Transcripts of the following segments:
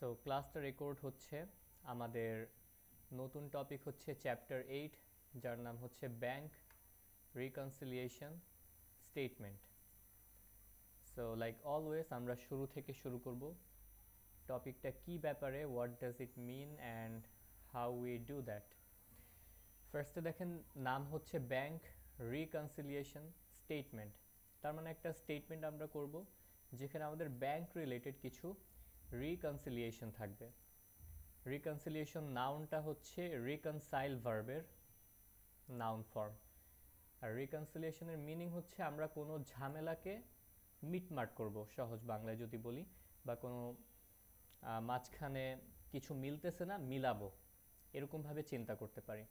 So ক্লাসটা record হচ্ছে। আমাদের নতুন টপিক হচ্ছে চ্যাপ্টার 8, যার নাম হচ্ছে bank reconciliation statement. So like always আমরা শুরু থেকে শুরু করব। টপিকটা কি ব্যাপারে, what does it mean and how we do that. ফার্স্টে দেখেন, নাম হচ্ছে ব্যাংক রিকনসিলিয়েশন স্টেটমেন্ট। তার মানে একটা স্টেটমেন্ট আমরা করব যেখানে আমাদের ব্যাংক রিলেটেড কিছু রিকনসিলিয়েশন থাকবে। রিকনসিলিয়েশন নাউনটা হচ্ছে রিকনসাইল ভার্বের নাউন ফর্ম। আর রিকনসিলিয়েশনের মিনিং হচ্ছে আমরা কোনো ঝামেলাকে মিটমাট করব, সহজ বাংলায় যদি বলি, বা কোনো মাঝখানে কিছু মিলতেছে না, মিলাবো, এরকমভাবে চিন্তা করতে পারি।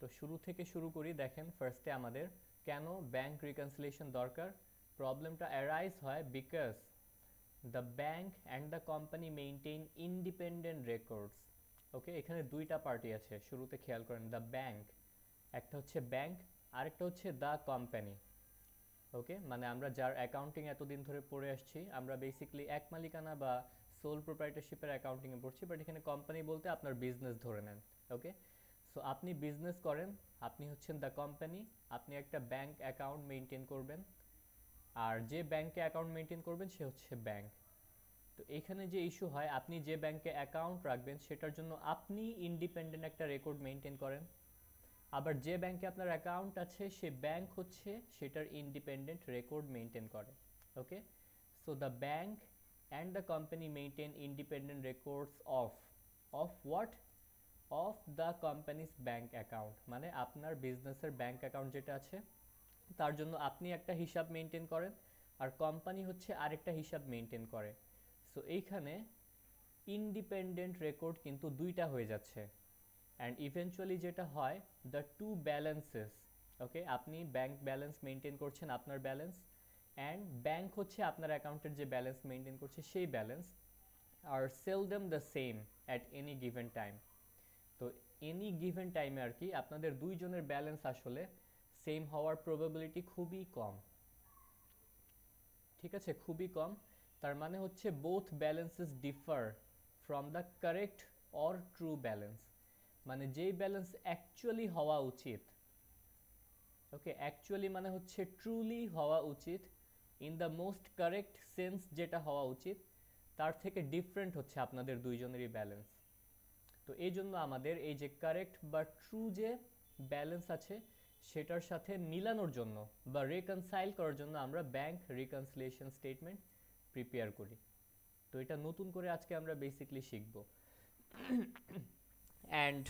তো শুরু থেকে শুরু করি। দেখেন, ফার্স্টে আমাদের কেন ব্যাংক রিকনসিলিয়েশন দরকার। প্রবলেমটা অ্যারাইজ হয় because the bank and the company maintain independent records. Okay, এখানে দুইটা পার্টি আছে, শুরুতে খেয়াল করেন। দ্য ব্যাংক, একটা হচ্ছে ব্যাংক, আরেকটা হচ্ছে দ্য কোম্পানি। ওকে, মানে আমরা যার অ্যাকাউন্টিং এতদিন ধরে পড়ে আসছি, আমরা বেসিক্যালি এক মালিকানা বা সোল প্রোপ্রাইটারশিপের অ্যাকাউন্টিংয়ে পড়ছি, বাট এখানে কোম্পানি বলতে আপনার বিজনেস ধরে নেন। ওকে, সো আপনি বিজনেস করেন, আপনি হচ্ছেন দ্য কোম্পানি, আপনি একটা ব্যাংক অ্যাকাউন্ট মেনটেন করবেন, আর যে ব্যাংকে অ্যাকাউন্ট মেনটেন করবেন সে হচ্ছে ব্যাংক। তো এখানে যে ইস্যু হয়, আপনি যে ব্যাংকে অ্যাকাউন্ট রাখবেন সেটার জন্য আপনি ইন্ডিপেন্ডেন্ট একটা রেকর্ড মেনটেন করেন, আবার যে ব্যাংকে আপনার অ্যাকাউন্ট আছে সে ব্যাংক হচ্ছে সেটার ইন্ডিপেন্ডেন্ট রেকর্ড মেনটেন করে। Okay, so the bank and the company maintain independent records of what, of the company's bank account. মানে আপনার বিজনেসের ব্যাংক অ্যাকাউন্ট যেটা আছে তার জন্য আপনি একটা হিসাব মেনটেন করেন, আর কোম্পানি হচ্ছে আরেকটা হিসাব মেনটেন করে। সো এইখানে ইন্ডিপেন্ডেন্ট রেকর্ড কিন্তু দুইটা হয়ে যাচ্ছে, অ্যান্ড ইভেনচুয়ালি যেটা হয়, দ্য টু ব্যালেন্সেস, ওকে, আপনি ব্যাংক ব্যালেন্স মেনটেন করছেন, আপনার ব্যালেন্স, অ্যান্ড ব্যাংক হচ্ছে আপনার অ্যাকাউন্টের যে ব্যালেন্স মেনটেন করছে সেই ব্যালেন্স, আর seldom the same at any given time. তো এনি গিভেন টাইমে আর কি আপনাদের দুইজনের ব্যালেন্স আসলে সেম হওয়ার প্রবাবিলিটি খুবই কম। ঠিক আছে, খুবই কম। তার মানে হচ্ছে both balances differ from the correct or true balance. মানে যেই ব্যালেন্স অ্যাকচুয়ালি হওয়া উচিত, ওকে, অ্যাকচুয়ালি মানে হচ্ছে ট্রুলি হওয়া উচিত, in the most correct sense যেটা হওয়া উচিত, তার থেকে ডিফারেন্ট হচ্ছে আপনাদের দুইজনেরই ব্যালেন্স। তো এই জন্য আমাদের এই যে কারেক্ট বা ট্রু যে ব্যালেন্স আছে সেটার সাথে মিলানোর জন্য বা রিকনসাইল করার জন্য আমরা ব্যাংক রিকনসিলিয়েশন স্টেটমেন্ট প্রিপেয়ার করি। তো এটা নতুন করে আজকে আমরা বেসিকলি শিখব। অ্যান্ড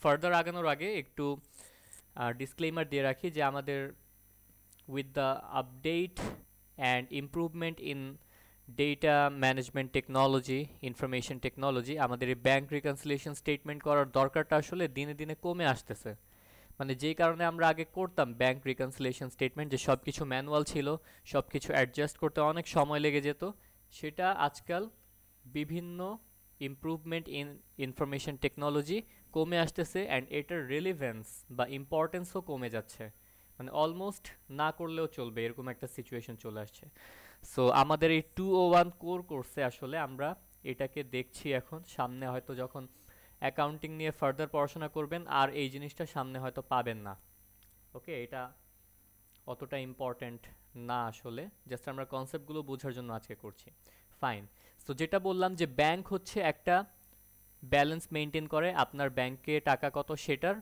ফার্দার আগানোর আগে একটু ডিসক্লেমার দিয়ে রাখি যে আমাদের with the update and improvement in data management technology, information technology, আমাদের এই ব্যাংক রিকনসিলিয়েশন স্টেটমেন্ট করার দরকারটা আসলে দিনে দিনে কমে আসতেছে। মানে যেই কারণে আমরা আগে করতাম ব্যাংক রিকনসিলিয়েশন স্টেটমেন্ট, যে সব কিছু ম্যানুয়াল ছিল, সব কিছু অ্যাডজাস্ট করতে অনেক সময় লেগে যেত, সেটা আজকাল বিভিন্ন ইমপ্রুভমেন্ট ইন ইনফরমেশন টেকনোলজি কমে আসতেছে, অ্যান্ড এটার রিলিভেন্স বা ইম্পর্টেন্সও কমে যাচ্ছে। মানে অলমোস্ট না করলেও চলবে এরকম একটা সিচুয়েশন চলে আসছে। সো আমাদের এই 201 কোর কোর্সে আসলে আমরা এটাকে দেখছি এখন। সামনে হয়তো যখন অ্যাকাউন্টিং নিয়ে ফার্দার পড়াশোনা করবেন আর এই জিনিসটা সামনে হয়তো পাবেন না। ওকে, এটা অতটা ইম্পর্ট্যান্ট না আসলে, জাস্ট আমরা কনসেপ্টগুলো বোঝার জন্য আজকে করছি। ফাইন। সো যেটা বললাম যে ব্যাংক হচ্ছে একটা ব্যালেন্স মেনটেন করে, আপনার ব্যাংকে টাকা কত সেটার,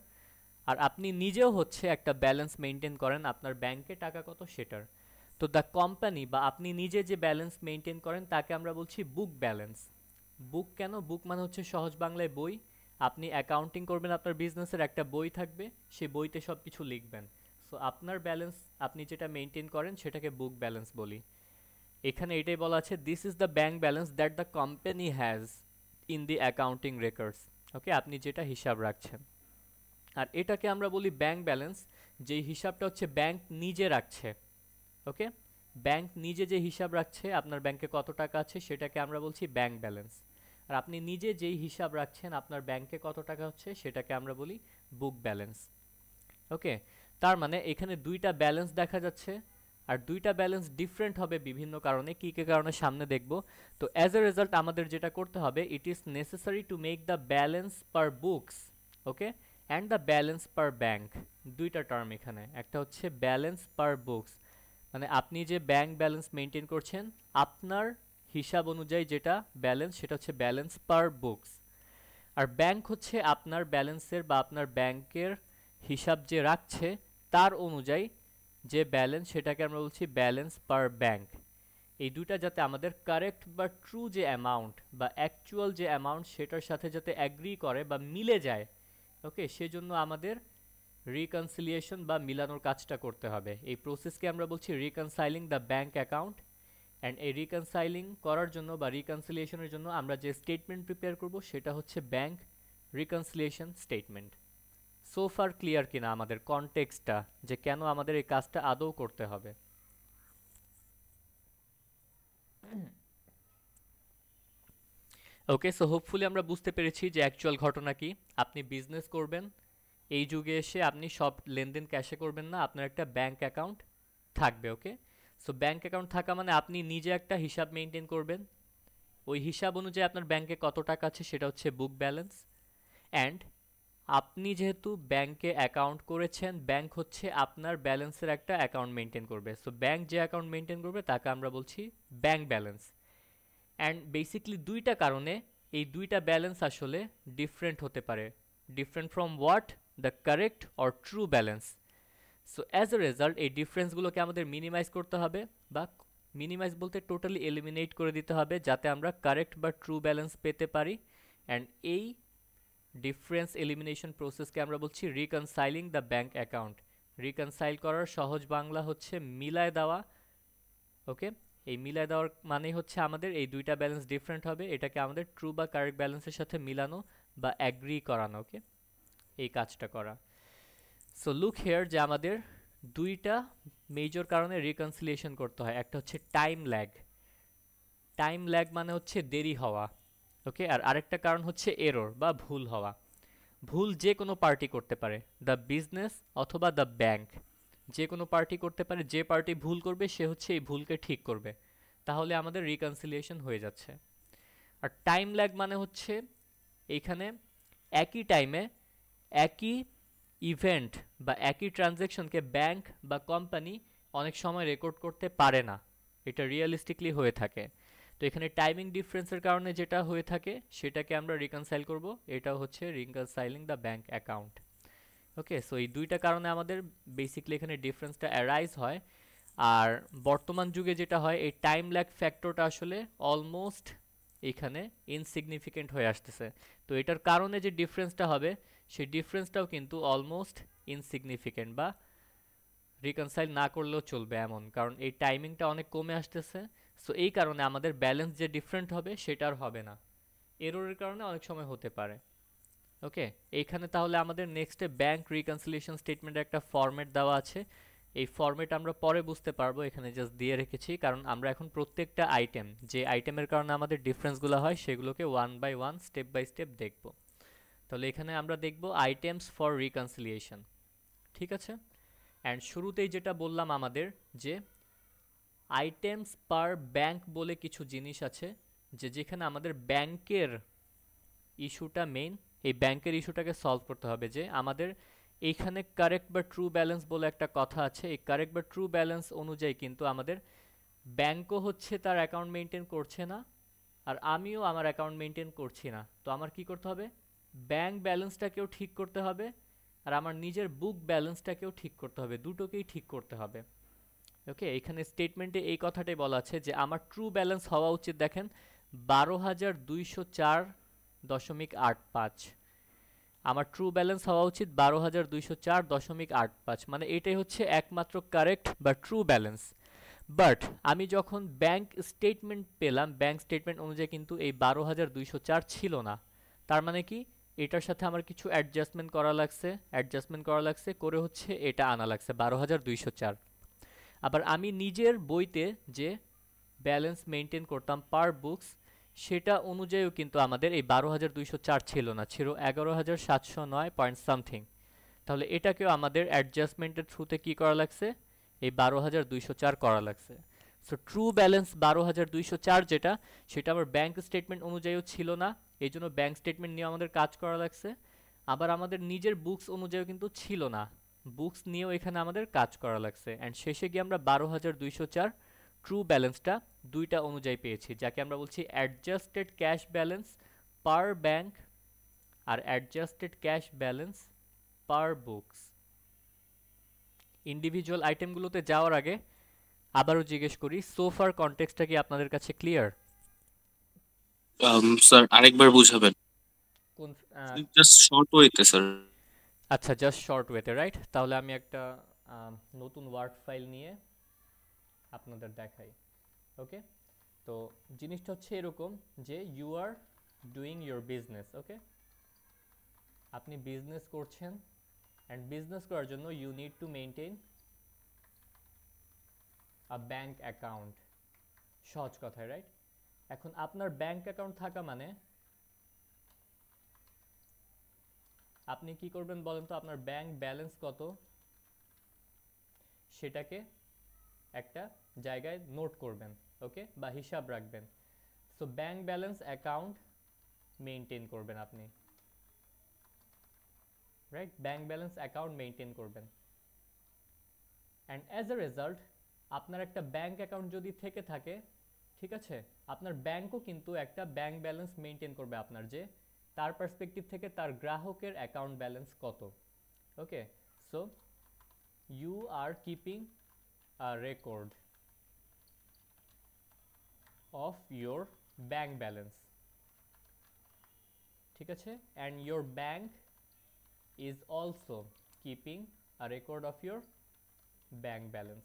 আর আপনি নিজেও হচ্ছে একটা ব্যালেন্স মেনটেন করেন, আপনার ব্যাংকে টাকা কত সেটার। তো দ্য কোম্পানি বা আপনি নিজে যে ব্যালেন্স মেনটেন করেন তাকে আমরা বলছি বুক ব্যালেন্স। বুক কেন? বুক মানে হচ্ছে সহজ বাংলায় বই। আপনি অ্যাকাউন্টিং করবেন, আপনার বিজনেসের একটা বই থাকবে, সেই বইতে সব কিছু লিখবেন। সো আপনার ব্যালেন্স আপনি যেটা মেনটেন করেন সেটাকে বুক ব্যালেন্স বলি। এখানে এটাই বলা আছে, this is the bank balance that the company has in the accounting records. Okay, আপনি যেটা হিসাব রাখছেন, আর এটাকে আমরা বলি ব্যাংক ব্যালেন্স, যেই হিসাবটা হচ্ছে ব্যাংক নিজে রাখছে। ওকে, ব্যাংক নিজে যে হিসাব রাখছে আপনার ব্যাংকে কত টাকা আছে সেটাকে আমরা বলছি ব্যাংক ব্যালেন্স, আর আপনি নিজে যেই হিসাব রাখছেন আপনার ব্যাংকে কত টাকা হচ্ছে সেটাকে আমরা বলি বুক ব্যালেন্স। ওকে, তার মানে এখানে দুইটা ব্যালেন্স দেখা যাচ্ছে, আর দুইটা ব্যালেন্স ডিফারেন্ট হবে বিভিন্ন কারণে, কী কী কারণে সামনে দেখব। তো অ্যাজ এ রেজাল্ট আমাদের যেটা করতে হবে, it is necessary to make the balance per books, okay, and the balance per bank. দুইটা টার্ম এখানে, একটা হচ্ছে ব্যালেন্স পার বুকস, মানে আপনি যে ব্যাংক ব্যালেন্স মেনটেন করছেন আপনার হিসাব অনুযায়ী যেটা ব্যালেন্স, সেটা হচ্ছে ব্যালেন্স পার বুকস। আর ব্যাংক হচ্ছে আপনার ব্যালেন্সের বা আপনার ব্যাংকের হিসাব যে রাখছে তার অনুযায়ী যে ব্যালেন্স, সেটাকে আমরা বলছি ব্যালেন্স পার ব্যাংক। এই দুইটা যাতে আমাদের কারেক্ট বা ট্রু যে অ্যামাউন্ট বা অ্যাকচুয়াল যে অ্যামাউন্ট সেটার সাথে যাতে অ্যাগ্রি করে বা মিলে যায়, ওকে, সেজন্য আমাদের রিকনসিলিয়েশন বা মিলানোর কাজটা করতে হবে। এই প্রসেসকে আমরা বলছি রিকনসাইলিং দ্য ব্যাংক অ্যাকাউন্ট। অ্যান্ড এই রিকনসাইলিং করার জন্য বা রিকনসিলিয়েশনের জন্য আমরা যে স্টেটমেন্ট প্রিপেয়ার করব সেটা হচ্ছে bank reconciliation statement. So far clear কিনা আমাদের কনটেক্সটটা, যে কেন আমাদের এই কাজটা আদৌ করতে হবে? ওকে, সো হোপফুলি আমরা বুঝতে পেরেছি যে অ্যাকচুয়াল ঘটনা কি। আপনি বিজনেস করবেন, এই যুগে এসে আপনি সব লেনদেন ক্যাশে করবেন না, আপনার একটা ব্যাংক অ্যাকাউন্ট থাকবে, ওকে। সো ব্যাংক অ্যাকাউন্ট থাকা মানে আপনি নিজে একটা হিসাব মেনটেন করবেন, ওই হিসাব অনুযায়ী আপনার ব্যাংকে কত টাকা আছে সেটা হচ্ছে বুক ব্যালেন্স। অ্যান্ড আপনি যেহেতু ব্যাংকে অ্যাকাউন্ট করেছেন, ব্যাংক হচ্ছে আপনার ব্যালেন্সের একটা অ্যাকাউন্ট মেনটেন করবে। সো ব্যাংক যে অ্যাকাউন্ট মেনটেন করবে তাকে আমরা বলছি ব্যাংক ব্যালেন্স। অ্যান্ড বেসিকলি দুইটা কারণে এই দুইটা ব্যালেন্স আসলে ডিফারেন্ট হতে পারে। Different from what? The correct or true balance. So as a result এই ডিফারেন্সগুলোকে আমাদের মিনিমাইজ করতে হবে, বা মিনিমাইজ বলতে টোটালি এলিমিনেট করে দিতে হবে, যাতে আমরা কারেক্ট বা ট্রু ব্যালেন্স পেতে পারি। অ্যান্ড এই ডিফারেন্স এলিমিনেশন প্রসেসকে আমরা বলছি রিকনসাইলিং দ্য ব্যাংক অ্যাকাউন্ট। রিকনসাইল করার সহজ বাংলা হচ্ছে মিলায় দেওয়া, ওকে। এই মিলায় দেওয়ার মানে হচ্ছে আমাদের এই দুইটা ব্যালেন্স ডিফারেন্ট হবে, এটাকে আমাদের ট্রু বা কারেক্ট ব্যালেন্সের সাথে মিলানো বা অ্যাগ্রি করানো, ওকে, এই কাজটা করা। সো লুক হেয়ার, যে আমাদের দুইটা মেজর কারণে রিকনসিলিয়েশন করতে হয়। একটা হচ্ছে টাইম ল্যাগ, টাইম ল্যাগ মানে হচ্ছে দেরি হওয়া, ওকে। আর আরেকটা কারণ হচ্ছে এরর বা ভুল হওয়া। ভুল যে কোনো পার্টি করতে পারে, দ্য বিজনেস অথবা দ্য ব্যাংক, যে কোনো পার্টি করতে পারে। যে পার্টি ভুল করবে সে হচ্ছে এই ভুলকে ঠিক করবে, তাহলে আমাদের রিকনসিলিয়েশন হয়ে যাচ্ছে। আর টাইম ল্যাগ মানে হচ্ছে এইখানে একই টাইমে একই ইভেন্ট বা একই ট্রানজ্যাকশনকে ব্যাংক বা কোম্পানি অনেক সময় রেকর্ড করতে পারে না, এটা রিয়েলিস্টিকলি হয়ে থাকে। তো এখানে টাইমিং ডিফারেন্সের কারণে যেটা হয়ে থাকে সেটাকে আমরা রিকনসাইল করব, এটা হচ্ছে reconciling the bank account, okay. So এই দুইটা কারণে আমাদের বেসিকলি এখানে ডিফারেন্সটা অ্যারাইজ হয়। আর বর্তমান যুগে যেটা হয়, এই টাইম ল্যাগ ফ্যাক্টরটা আসলে অলমোস্ট এখানে ইনসিগনিফিকেন্ট হয়ে আসতেছে। তো এটার কারণে যে ডিফারেন্সটা হবে সেই ডিফারেন্সটাও কিন্তু অলমোস্ট ইনসিগনিফিকেন্ট বা রিকনসাইল না করলেও চলবে এমন, কারণ এই টাইমিংটা অনেক কমে আসতেছে। সো এই কারণে আমাদের ব্যালেন্স যে ডিফারেন্ট হবে সেটা আর হবে না, এররের কারণে অনেক সময় হতে পারে, ওকে। এইখানে তাহলে আমাদের নেক্সটে ব্যাংক রিকনসিলিয়েশন স্টেটমেন্টের একটা ফরম্যাট দেওয়া আছে। এই ফরম্যাট আমরা পরে বুঝতে পারবো, এখানে জাস্ট দিয়ে রেখেছি কারণ আমরা এখন প্রত্যেকটা আইটেম, যে আইটেমের কারণে আমাদের ডিফারেন্সগুলো হয় সেগুলোকে one by one step by step দেখব। তাহলে এখানে আমরা দেখব আইটেমস ফর রিকনসিলিয়েশন, ঠিক আছে। অ্যান্ড শুরুতেই যেটা বললাম আমাদের, যে আইটেমস পার ব্যাংক বলে কিছু জিনিস আছে, যে যেখানে আমাদের ব্যাংকের ইস্যুটা মেইন, এই ব্যাংকের ইস্যুটাকে সলভ করতে হবে। যে আমাদের এইখানে কারেক্ট বা ট্রু ব্যালেন্স বলে একটা কথা আছে, এই কারেক্ট বা ট্রু ব্যালেন্স অনুযায়ী কিন্তু আমাদের ব্যাংকও হচ্ছে তার অ্যাকাউন্ট মেনটেন করছে না, আর আমিও আমার অ্যাকাউন্ট মেনটেন করছি না। তো আমার কি করতে হবে? ব্যাংক ব্যালেন্সটাকেও ঠিক করতে হবে, আর আমার নিজের বুক ব্যালেন্সটাকেও ঠিক করতে হবে, দুটোকেই ঠিক করতে হবে, ওকে। এখানে স্টেটমেন্টে এই কথাটাই বলা আছে যে আমার ট্রু ব্যালেন্স হওয়া উচিত, দেখেন, 12,204.85। আমার ট্রু ব্যালেন্স হওয়া উচিত 12,204.85, মানে এটাই হচ্ছে একমাত্র কারেক্ট বা ট্রু ব্যালেন্স। বাট আমি যখন ব্যাংক স্টেটমেন্ট পেলাম, ব্যাংক স্টেটমেন্ট অনুযায়ী কিন্তু এই 12,204 ছিল না। তার মানে কি, এটার সাথে আমার কিছু অ্যাডজাস্টমেন্ট করা লাগছে, করে হচ্ছে এটা আনা লাগছে 12,204। আবার আমি নিজের বইতে যে ব্যালেন্স মেনটেন করতাম পার বুকস, সেটা অনুযায়ীও কিন্তু আমাদের এই 12,204 ছিল না, ছিল 11,709 পয়েন্ট সামথিং। তাহলে এটাকেও আমাদের অ্যাডজাস্টমেন্টের থ্রুতে কি করা লাগছে, এই 12,204 করা লাগছে। সো ট্রু ব্যালেন্স 12,204 যেটা, সেটা আমার ব্যাংক স্টেটমেন্ট অনুযায়ীও ছিল না, এই জন্য ব্যাংক স্টেটমেন্ট নিয়ে আমাদের কাজ করা লাগছে। আবার আমাদের নিজের বুকস অনুযায়ীও কিন্তু ছিল না, বুকস নিয়েও এখানে আমাদের কাজ করা লাগছে। অ্যান্ড শেষে গিয়ে আমরা 12,204 ট্রু ব্যালেন্সটা দুইটা অনুযায়ী পেয়েছি, যাকে আমরা বলছি adjusted cash balance per bank আর adjusted cash balance per books. Individual আইটেমগুলোতে যাওয়ার আগে আবারও জিজ্ঞেস করি, সোফার কনটেক্সটটা কি আপনাদের কাছে ক্লিয়ার? স্যার আরেকবার বুঝাবেন, কোন জাস্ট শর্ট ওয়েতে স্যার। আচ্ছা, জাস্ট শর্ট ওয়েতে, রাইট? তাহলে আমি একটা নতুন ওয়ার্ড ফাইল নিয়ে আপনাদের দেখাই। ওকে, তো জিনিসটা হচ্ছে এরকম যে you are doing your business. Okay, আপনি বিজনেস করছেন, অ্যান্ড বিজনেস করার জন্য you need to maintain a bank account, সহজ কথায়, রাইট? এখন আপনার ব্যাংক অ্যাকাউন্ট থাকা মানে আপনি কি করবেন বলেন তো? আপনার ব্যাংক ব্যালেন্স কত সেটাকে একটা জায়গায় নোট করবেন, ওকে, বা হিসাব রাখবেন। So bank balance account maintain করবেন আপনি, right? Bank balance account maintain করবেন, অ্যান্ড অ্যাজ এ রেজাল্ট আপনার একটা ব্যাংক অ্যাকাউন্ট যদি থেকে থাকে, ঠিক আছে, আপনার ব্যাংকও কিন্তু একটা ব্যাংক ব্যালেন্স মেনটেন করবে আপনার, যে তার পার্সপেক্টিভ থেকে তার গ্রাহকের অ্যাকাউন্ট ব্যালেন্স কত। Okay, so you are keeping a record of your bank balance, ঠিক আছে, and your bank is also keeping a record of your bank balance.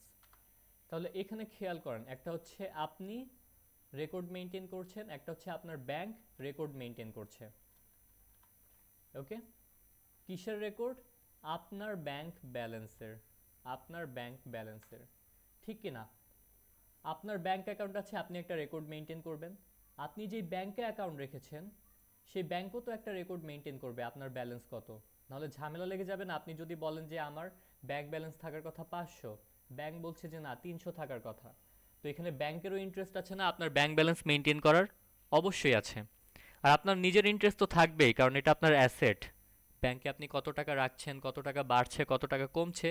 তাহলে এখানে খেয়াল করেন, একটা হচ্ছে আপনি রেকর্ড মেনটেন করছেন, একটা হচ্ছে আপনার ব্যাংক রেকর্ড মেনটেন করছে। ওকে, কিসের রেকর্ড? আপনার ব্যাংক ব্যালেন্সের, আপনার ব্যাংক ব্যালেন্সের, ঠিক কি না? আপনার ব্যাংক অ্যাকাউন্ট আছে, আপনি একটা রেকর্ড মেনটেন করবেন। আপনি যেই ব্যাংকে অ্যাকাউন্ট রেখেছেন সেই ব্যাংকও তো একটা রেকর্ড মেনটেন করবে আপনার ব্যালেন্স কত, নাহলে ঝামেলা লেগে যাবে না। আপনি যদি বলেন যে আমার ব্যাংক ব্যালেন্স থাকার কথা 500, ব্যাংক বলছে যে না 300 থাকার কথা, তো এখানে ব্যাংকেরও ইন্টারেস্ট আছে না আপনার ব্যাংক ব্যালেন্স মেনটেন করার? অবশ্যই আছে। আর আপনার নিজের ইন্টারেস্ট তো থাকবেই, কারণ এটা আপনার অ্যাসেট। ব্যাংকে আপনি কত টাকা রাখছেন, কত টাকা বাড়ছে, কত টাকা কমছে,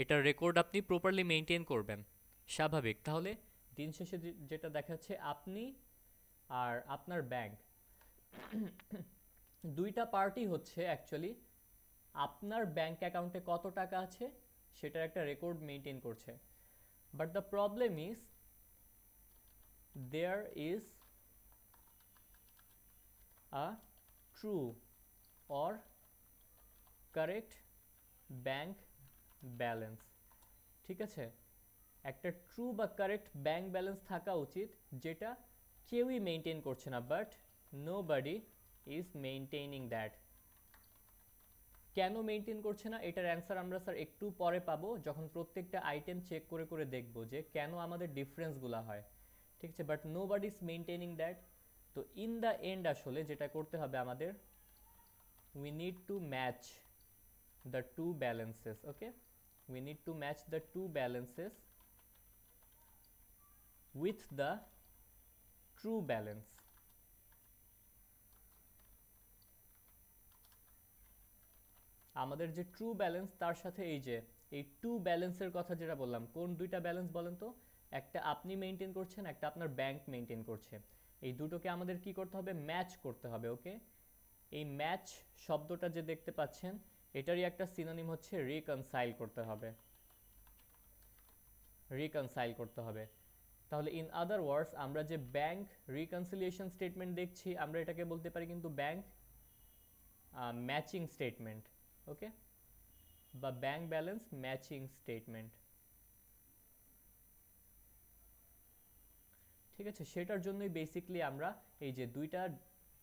এটার রেকর্ড আপনি প্রপারলি মেনটেন করবেন, স্বাভাবিক। তাহলে দিন শেষে যেটা দেখাচ্ছে, আপনি আর আপনার ব্যাংক দুইটা পার্টি হচ্ছে অ্যাকচুয়ালি আপনার ব্যাংক অ্যাকাউন্টে কত টাকা আছে সেটার একটা রেকর্ড মেনটেন করছে। But the problem is there is a true or correct bank balance, ঠিক আছে? একটা ট্রু বা কারেক্ট ব্যাংক ব্যালেন্স থাকা উচিত, যেটা কেউই মেনটেন করছে না, but nobody is maintaining that. কেন মেনটেন করছে না এটার অ্যান্সার আমরা স্যার একটু পরে পাবো, যখন প্রত্যেকটা আইটেম চেক করে করে দেখব যে কেন আমাদের ডিফারেন্সগুলো হয়, ঠিক আছে? But nobody is maintaining that. তো ইন দ্য এন্ড আসলে যেটা করতে হবে আমাদের, we need to match the two balances. Okay, we need to match the two balances with the true balance. আমাদের যে ট্রু ব্যালেন্স তার সাথে এই যে এই টু ব্যালেন্সের কথা যেটা বললাম, কোন দুইটা ব্যালেন্স বলেন তো? একটা আপনি মেনটেন করছেন, একটা আপনার ব্যাংক মেনটেন করছে। এই দুটোকে আমাদের কি করতে হবে? ম্যাচ করতে হবে। ওকে, এই ম্যাচ শব্দটা যে দেখতে পাচ্ছেন, এটারই একটা সিনোনিম হচ্ছে রিকনসাইল করতে হবে, রিকনসাইল করতে হবে। তাহলে ইন আদার ওয়ার্ডস আমরা যে ব্যাংক রিকনসিলিয়েশন স্টেটমেন্ট দেখছি, আমরা এটাকে বলতে পারি কিন্তু ব্যাংক ম্যাচিং স্টেটমেন্ট। ওকে, বা ব্যাংক ব্যালেন্স ম্যাচিং স্টেটমেন্ট, ঠিক আছে? সেটার জন্যই বেসিকলি আমরা এই যে দুইটা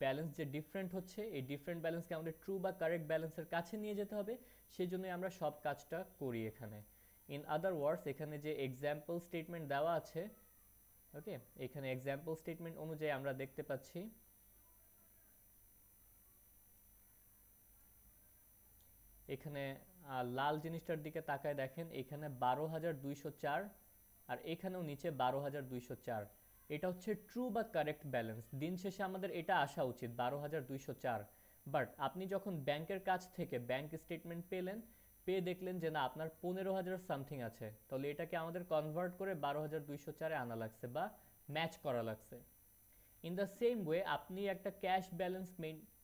ব্যালেন্স যে ডিফারেন্ট হচ্ছে, এই ডিফারেন্ট ব্যালেন্সকে আমাদের ট্রু বা কারেক্ট ব্যালেন্সের কাছে নিয়ে যেতে হবে, সেই জন্যই আমরা সব কাজটা করি এখানে। ইন আদার ওয়ার্ডস এখানে যে এক্সাম্পল স্টেটমেন্ট দেওয়া আছে, ওকে, এখানে এক্সাম্পল স্টেটমেন্ট অনুযায়ী আমরা দেখতে পাচ্ছি এখানে লাল জিনিসটার দিকে তাকায় দেখেন, এখানে 12,204 আর এখানেও নিচে 12,204। এটা হচ্ছে ট্রু বা কারেক্ট ব্যালেন্স। দিন শেষে আমাদের এটা আসা উচিত 12,204। বাট আপনি যখন ব্যাংকের কাছ থেকে ব্যাংক স্টেটমেন্ট পেলেন, পেয়ে দেখলেন যে না আপনার 15,000 সামথিং আছে, তাহলে এটাকে আমাদের কনভার্ট করে 12,204-এ আনা লাগছে বা ম্যাচ করা লাগছে। ইন দ্য সেম ওয়ে আপনি একটা ক্যাশ ব্যালেন্স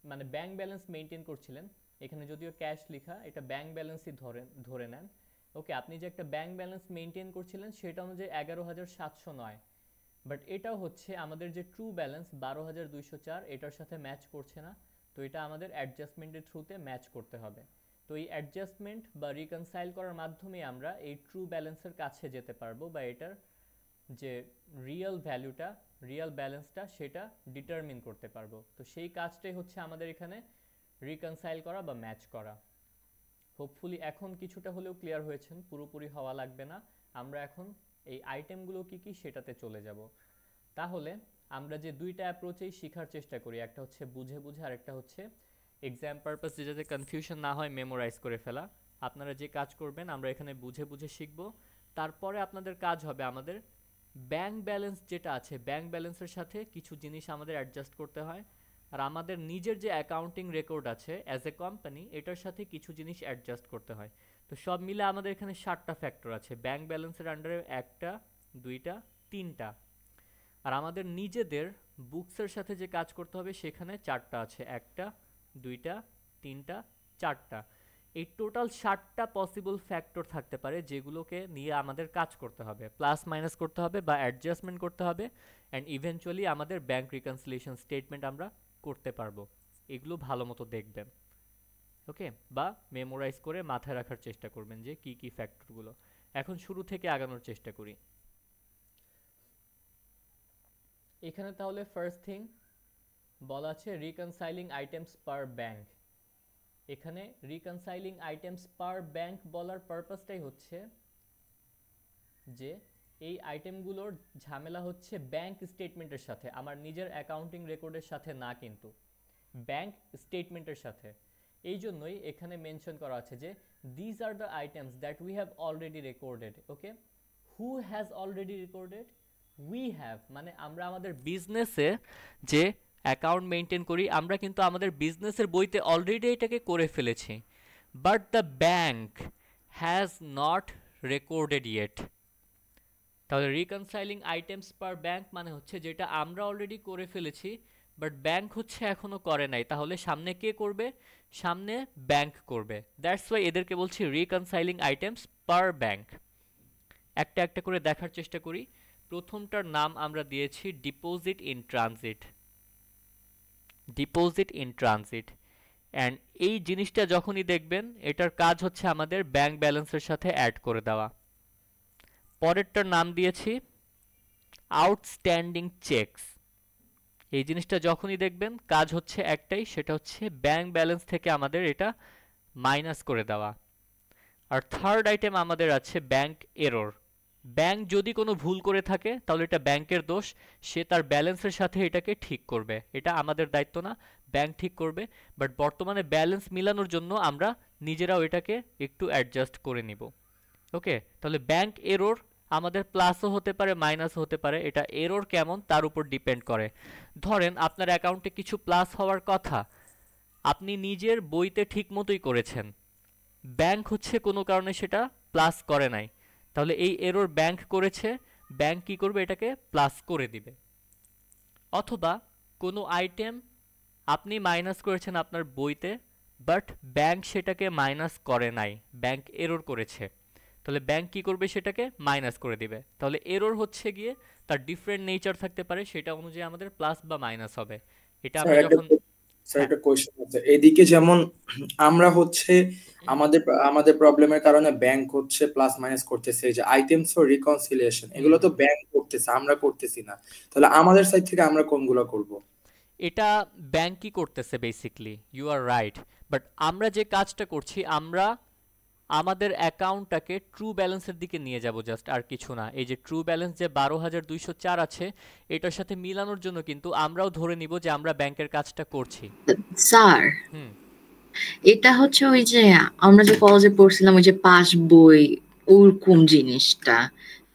মানে ব্যাংক ব্যালেন্স মেনটেন করছিলেন, এখানে যদিও ক্যাশ লেখা, এটা ব্যাংক ব্যালেন্সই ধরে নেন। ওকে, আপনি যে একটা ব্যাংক ব্যালেন্স মেনটেন করছিলেন সেটা অনুযায়ী 11,709, বাট এটাও হচ্ছে আমাদের যে ট্রু ব্যালেন্স 12,204 এটার সাথে ম্যাচ করছে না। তো এটা আমাদের অ্যাডজাস্টমেন্টের থ্রুতে ম্যাচ করতে হবে। তো এই অ্যাডজাস্টমেন্ট বা রিকনসাইল করার মাধ্যমে আমরা এই ট্রু ব্যালেন্সের কাছে যেতে পারবো বা এটার যে রিয়েল ব্যালেন্সটা সেটা ডিটারমিন করতে পারবো। তো সেই কাজটাই হচ্ছে আমাদের এখানে রিকনসাইল করা বা ম্যাচ করা। হোপফুলি এখন কিছুটা হলেও ক্লিয়ার হয়েছেন, পুরোপুরি হওয়া লাগবে না। আমরা এখন এই আইটেমগুলো কি কি সেটাতে চলে যাব। তাহলে আমরা যে দুইটা অ্যাপ্রোচেই শেখার চেষ্টা করি, একটা হচ্ছে বুঝে বুঝে আর একটা হচ্ছে এক্সাম পারপাস, যাতে কনফিউশন না হয় মেমোরাইজ করে ফেলা। আপনারা যে কাজ করবেন আমরা এখানে বুঝে বুঝে শিখব। তারপরে আপনাদের কাজ হবে আমাদের ব্যাংক ব্যালেন্স যেটা আছে, ব্যাংক ব্যালেন্সের সাথে কিছু জিনিস আমাদের অ্যাডজাস্ট করতে হয়, আর আমাদের নিজের যে অ্যাকাউন্টিং রেকর্ড আছে অ্যাজ এ কোম্পানি এটার সাথে কিছু জিনিস অ্যাডজাস্ট করতে হয়। তো সব মিলে আমাদের এখানে 7টা ফ্যাক্টর আছে ব্যাংক ব্যালেন্সের আন্ডারে, 1টা 2টা 3টা। আর আমাদের নিজেদের বুকসের সাথে যে কাজ করতে হবে সেখানে 4টা আছে, 1টা 2টা 3টা 4টা। এই টোটাল 7টা পসিবল ফ্যাক্টর থাকতে পারে যেগুলোকে নিয়ে আমাদের কাজ করতে হবে, প্লাস মাইনাস করতে হবে বা অ্যাডজাস্টমেন্ট করতে হবে, অ্যান্ড ইভেনচুয়ালি আমাদের ব্যাংক রিকনসিলিয়েশন স্টেটমেন্ট আমরা করতে পারবো। এগুলো ভালো মতো দেখবেন, ওকে, বা মেমোরাইজ করে মাথায় রাখার চেষ্টা করবেন যে কি কি ফ্যাক্টরগুলো। এখন শুরু থেকে আগানোর চেষ্টা করি। এখানে তাহলে ফার্স্ট থিং বলা আছে রিকনসাইলিং আইটেমস পার ব্যাংক। এখানে রিকনসাইলিং আইটেমস পার ব্যাংক বলার পারপাসটাই হচ্ছে যে এই আইটেমগুলোর ঝামেলা হচ্ছে ব্যাংক স্টেটমেন্টের সাথে, আমার নিজের অ্যাকাউন্টিং রেকর্ডের সাথে না, কিন্তু ব্যাংক স্টেটমেন্টের সাথে। এই জন্যই এখানে মেনশন করা আছে যে these are the items that we have already recorded. Okay, who has already recorded? We have, মানে আমরা আমাদের বিজনেসে যে অ্যাকাউন্ট মেনটেন করি আমরা কিন্তু আমাদের বিজনেসের বইতে অলরেডি এটাকে করে ফেলেছি, but the bank has not recorded yet. তাহলে রিকনসাইলিং আইটেমস পার ব্যাংক মানে হচ্ছে যেটা আমরা অলরেডি করে ফেলেছি বাট ব্যাংক হচ্ছে এখনো করে নাই, তাহলে সামনে কে করবে? সামনে ব্যাংক করবে। দ্যাটস ওয়াই এদেরকে বলছি রিকনসাইলিং আইটেমস পার ব্যাংক। একটা একটা করে দেখার চেষ্টা করি। প্রথমটার নাম আমরা দিয়েছি deposit in transit. Deposit in transit, and এই জিনিসটা যখনই দেখবেন এটার কাজ হচ্ছে আমাদের ব্যাংক ব্যালেন্সের সাথে অ্যাড করে দেওয়া। পরেরটার নাম দিয়েছি আউটস্ট্যান্ডিং চেকস। এই জিনিসটা যখনই দেখবেন কাজ হচ্ছে একটাই, সেটা হচ্ছে ব্যাংক ব্যালেন্স থেকে আমাদের এটা মাইনাস করে দেওয়া। আর থার্ড আইটেম আমাদের আছে ব্যাংক এরর। ব্যাংক যদি কোনো ভুল করে থাকে তাহলে এটা ব্যাংকের দোষ, সে তার ব্যালেন্সের সাথে এটাকে ঠিক করবে, এটা আমাদের দায়িত্ব না, ব্যাংক ঠিক করবে। বাট বর্তমানে ব্যালেন্স মিলানোর জন্য আমরা নিজেরাও এটাকে একটু অ্যাডজাস্ট করে নিব। ওকে, তাহলে ব্যাংক এরর আমাদের প্লাসও হতে পারে মাইনাসও হতে পারে, এটা এরর কেমন তার উপর ডিপেন্ড করে। ধরেন আপনার অ্যাকাউন্টে কিছু প্লাস হওয়ার কথা, আপনি নিজের বইতে ঠিক মতোই করেছেন, ব্যাংক হচ্ছে কোনো কারণে সেটা প্লাস করে নাই, তাহলে এই এরর ব্যাংক করেছে, ব্যাংক কি করবে? এটাকে প্লাস করে দিবে। অথবা কোনো আইটেম আপনি মাইনাস করেছেন আপনার বইতে, বাট ব্যাংক সেটাকে মাইনাস করে নাই, ব্যাংক এরর করেছে, তাহলে ব্যাংক কি করবে? সেটাকে মাইনাস করে দিবে। তাহলে এরর হচ্ছে গিয়ে তার ডিফারেন্ট নেচার থাকতে পারে, সেটা অনুযায়ী আমাদের প্লাস বা মাইনাস হবে। এটা আমরা যখন স্যার একটা কোশ্চেন আছে এদিকে, যেমন আমরা হচ্ছে আমাদের আমাদের প্রবলেমের কারণে ব্যাংক হচ্ছে প্লাস মাইনাস করতেছে, এই যে আইটেমস ফর রিকনসিলিয়েশন এগুলো তো ব্যাংক করতেছে, আমরা করতেছি না, তাহলে আমাদের সাইড থেকে আমরা কোনগুলো করব? এটা ব্যাংকই করতেছে basically, you are right. But আমরা যে কাজটা করছি, আমরা আমাদের অ্যাকাউন্টটাকে ট্রু ব্যালেন্সের দিকে নিয়ে যাব, জাস্ট আর কিছু না। এই যে ট্রু ব্যালেন্স যে 12,204 আছে এটার সাথে মিলানোর জন্য কিন্তু আমরাও ধরে নিব যে আমরা ব্যাংকের কাজটা করছি। স্যার, হুম, এটা হচ্ছে ওই যে আমরা যে কলেজে পড়ছিলাম ওই যে পাস বই ওরকম জিনিসটা,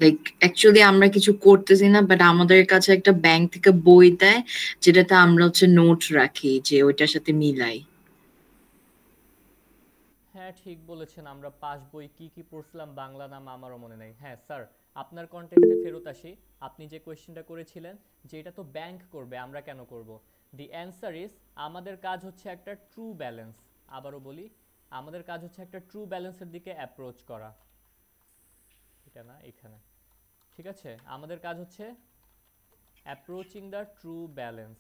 লাইক অ্যাকচুয়ালি আমরা কিছু করতেছি না, বাট আমাদের কাছে একটা ব্যাংক থেকে বই দেয় যেটাতে আমরা হচ্ছে নোট রাখি যে ওইটার সাথে মিলাই। হ্যাঁ ঠিক বলেছেন, আমরা পাস বই কি কি পড়ছিলাম বাংলা নাম আমারও মনে নেই। হ্যাঁ স্যার, আপনার কনটেক্সটে ফেরত আসি। আপনি যে কোয়েশ্চেনটা করেছিলেন যে এটা তো ব্যাংক করবে, আমরা কেন করব? দি অ্যান্সার ইজ আমাদের কাজ হচ্ছে একটা ট্রু ব্যালেন্স। আবারও বলি, আমাদের কাজ হচ্ছে একটা ট্রু ব্যালেন্সের দিকে অ্যাপ্রোচ করা। এটা না, এখানে। ঠিক আছে, আমাদের কাজ হচ্ছে অ্যাপ্রোচিং দ্য ট্রু ব্যালেন্স।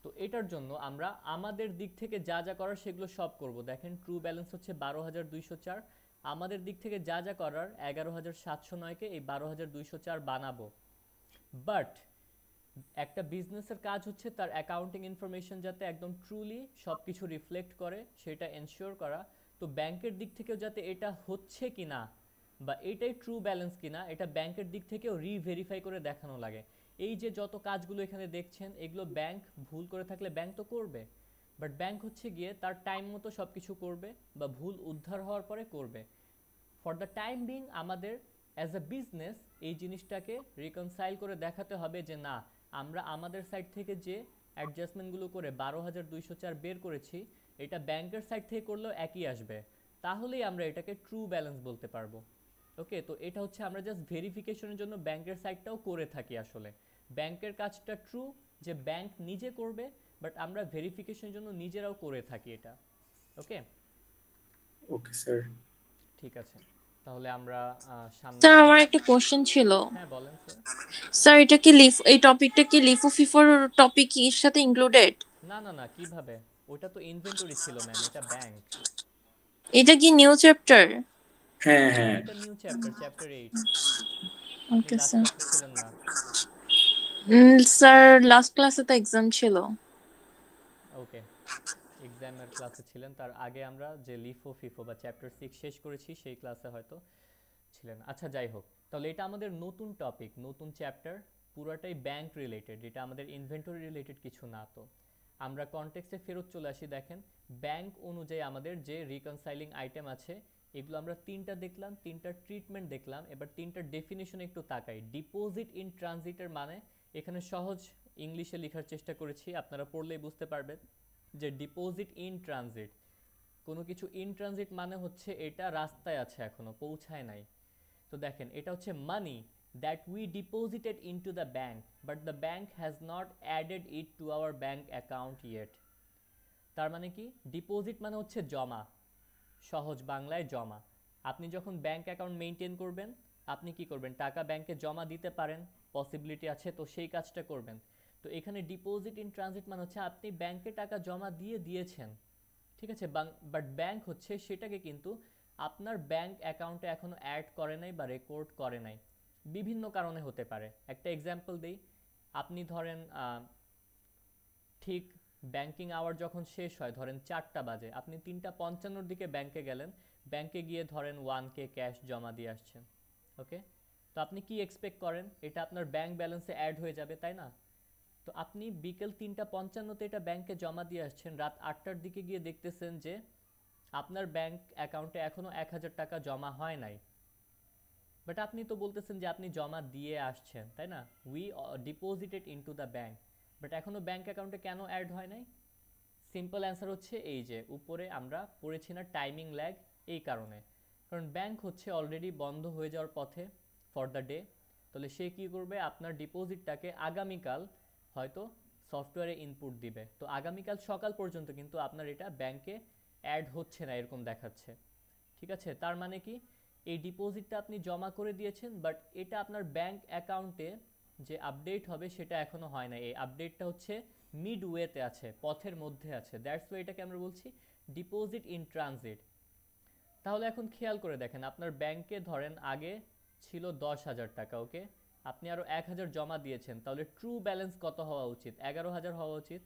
তো এটার জন্য আমরা আমাদের দিক থেকে যা যা করার সেগুলো সব করব। দেখেন ট্রু ব্যালেন্স হচ্ছে 12,204, আমাদের দিক থেকে যা যা করার 11,709-কে এই 12,204 বানাবো। বাট একটা বিজনেসের কাজ হচ্ছে তার অ্যাকাউন্টিং ইনফরমেশন যাতে একদম ট্রুলি সব কিছু রিফ্লেক্ট করে সেটা এনশিওর করা। তো ব্যাংকের দিক থেকেও যাতে এটা হচ্ছে কিনা বা এটাই ট্রু ব্যালেন্স কিনা এটা ব্যাংকের দিক থেকেও রিভেরিফাই করে দেখানো লাগে। এই যে যত কাজগুলো এখানে দেখছেন এগুলো ব্যাংক ভুল করে থাকলে ব্যাংক তো করবে, বাট ব্যাংক হচ্ছে গিয়ে তার টাইম মতো সব কিছু করবে বা ভুল উদ্ধার হওয়ার পরে করবে। ফর দ্য টাইম বিং আমাদের অ্যাজ এ বিজনেস এই জিনিসটাকে রিকনসাইল করে দেখাতে হবে যে না, আমরা আমাদের সাইড থেকে যে অ্যাডজাস্টমেন্টগুলো করে 12,204 বের করেছি এটা ব্যাংকের সাইড থেকে করলেও একই আসবে, তাহলেই আমরা এটাকে ট্রু ব্যালেন্স বলতে পারবো। ওকে, তো এটা হচ্ছে আমরা জাস্ট ভেরিফিকেশনের জন্য ব্যাংকের সাইডটাও করে থাকি। আসলে ব্যাংকের কাজটা ট্রু যে ব্যাংক নিজে করবে, বাট আমরা ভেরিফিকেশনের জন্য নিজেরাও করে থাকি এটা। ওকে ওকে স্যার। ঠিক আছে, তাহলে আমরা সামনে স্যার আমার আগাই। একটা কোশ্চেন ছিল। হ্যাঁ বলেন স্যার। স্যার এটা কি এই টপিকটা কি লিফো ফিফোর টপিক এর সাথে ইনক্লুডেড? না না না, কিভাবে? ওটা তো ইনভেন্টরি ছিল ম্যাম, এটা ব্যাংক। এটা কি নিউ চ্যাপ্টার? হ্যাঁ হ্যাঁ হ্যাঁ এটা নিউ চ্যাপ্টার, চ্যাপ্টার 8। আপনি ওকে লাস্ট স্যার। ক্লাসে ছিলেন না। স্যার লাস্ট ক্লাসে তো এক্সাম ছিল। ওকে, এক্সামের ক্লাসে ছিলেন, তার আগে আমরা যে লিফো ফিফো বা চ্যাপ্টার 6 শেষ করেছি সেই ক্লাসে হয়তো ছিলেন। আচ্ছা যাই হোক, তাহলে এটা আমাদের নতুন টপিক, নতুন চ্যাপ্টার, পুরোটাই ব্যাংক রিলেটেড, এটা আমাদের ইনভেন্টরি রিলেটেড কিছু না। তো আমরা কনটেক্সটে ফেরত চলে আসি। দেখেন ব্যাংক অনুযায়ী আমাদের যে রিকনসাইলিং আইটেম আছে এগুলো আমরা তিনটা দেখলাম, তিনটা ট্রিটমেন্ট দেখলাম। এবার তিনটা ডেফিনেশন একটু তাকাই। ডিপোজিট ইন ট্রানজিটের মানে এখানে সহজ ইংলিশে লেখার চেষ্টা করেছি, আপনারা পড়লেই বুঝতে পারবেন যে ডিপোজিট ইন ট্রানজিট, কোনো কিছু ইন ট্রানজিট মানে হচ্ছে এটা রাস্তায় আছে এখনো পৌঁছায় নাই। তো দেখেন এটা হচ্ছে মানি that we deposited into the bank but the bank has not added it two our bank account yet. তার মানে কি? ডিপোজিট মানে হচ্ছে জমা, সহজ বাংলায় জমা। আপনি যখন ব্যাংক অ্যাকাউন্ট মেনটেন করবেন আপনি কি করবেন? টাকা ব্যাংকে জমা দিতে পারেন, পসিবিলিটি আছে, তো সেই কাজটা করবেন। তো এখানে ডিপোজিট ইন ট্রানজিট মানে হচ্ছে আপনি ব্যাংকে টাকা জমা দিয়েছেন, ঠিক আছে, বাট ব্যাংক হচ্ছে সেটাকে কিন্তু আপনার ব্যাংক অ্যাকাউন্টে এখনো অ্যাড করে নাই বা রেকর্ড করে নাই। বিভিন্ন কারণে হতে পারে। একটা এক্সাম্পল দিই, আপনি ধরেন ঠিক ব্যাংকিং আওয়ার যখন শেষ হয়, ধরেন 4টা বাজে, আপনি 3:55-র দিকে ব্যাংকে গেলেন, ব্যাংকে গিয়ে ধরেন 1K ক্যাশ জমা দিয়ে আসছেন। ওকে, তো আপনি কি এক্সপেক্ট করেন? এটা আপনার ব্যাংক ব্যালেন্সে অ্যাড হয়ে যাবে, তাই না? তো আপনি বিকেল 3:55-তে এটা ব্যাংকে জমা দিয়ে আসছেন, রাত 8টার দিকে গিয়ে দেখতেছেন যে আপনার ব্যাংক অ্যাকাউন্টে এখনো 1,000 টাকা জমা হয় নাই, বাট আপনি তো বলতেছেন যে আপনি জমা দিয়ে আসছেন, তাই না? We deposited into the bank, but এখনো ব্যাংক অ্যাকাউন্টে কেন অ্যাড হয় নাই? সিম্পল অ্যান্সার হচ্ছে এই যে উপরে আমরা পড়েছি না, টাইমিং ল্যাগ। এই কারণে, কারণ ব্যাংক হচ্ছে অলরেডি বন্ধ হয়ে যাওয়ার পথে ফর দ্য ডে। তাহলে সে কি করবে? আপনার ডিপোজিটটাকে আগামীকাল হয়তো সফটওয়্যারে ইনপুট দিবে, তো আগামীকাল সকাল পর্যন্ত কিন্তু আপনার এটা ব্যাংকে অ্যাড হচ্ছে না এরকম দেখাচ্ছে। ঠিক আছে, তার মানে কি? এই ডিপোজিটটা আপনি জমা করে দিয়েছেন, বাট এটা আপনার ব্যাংক অ্যাকাউন্টে যে আপডেট হবে সেটা এখনো হয় না। এই আপডেটটা হচ্ছে মিড ওয়েতে আছে, পথের মধ্যে আছে, দ্যাটস ওয়াই এটাকে আমরা বলছি ডিপোজিট ইন ট্রানজিট। তাহলে এখন খেয়াল করে দেখেন, আপনার ব্যাংকে ধরেন আগে ছিল 10,000 টাকা, ওকে, আপনি আরো 1,000 জমা দিয়েছেন, তাহলে ট্রু ব্যালেন্স কত হওয়া উচিত? 11,000 হওয়া উচিত,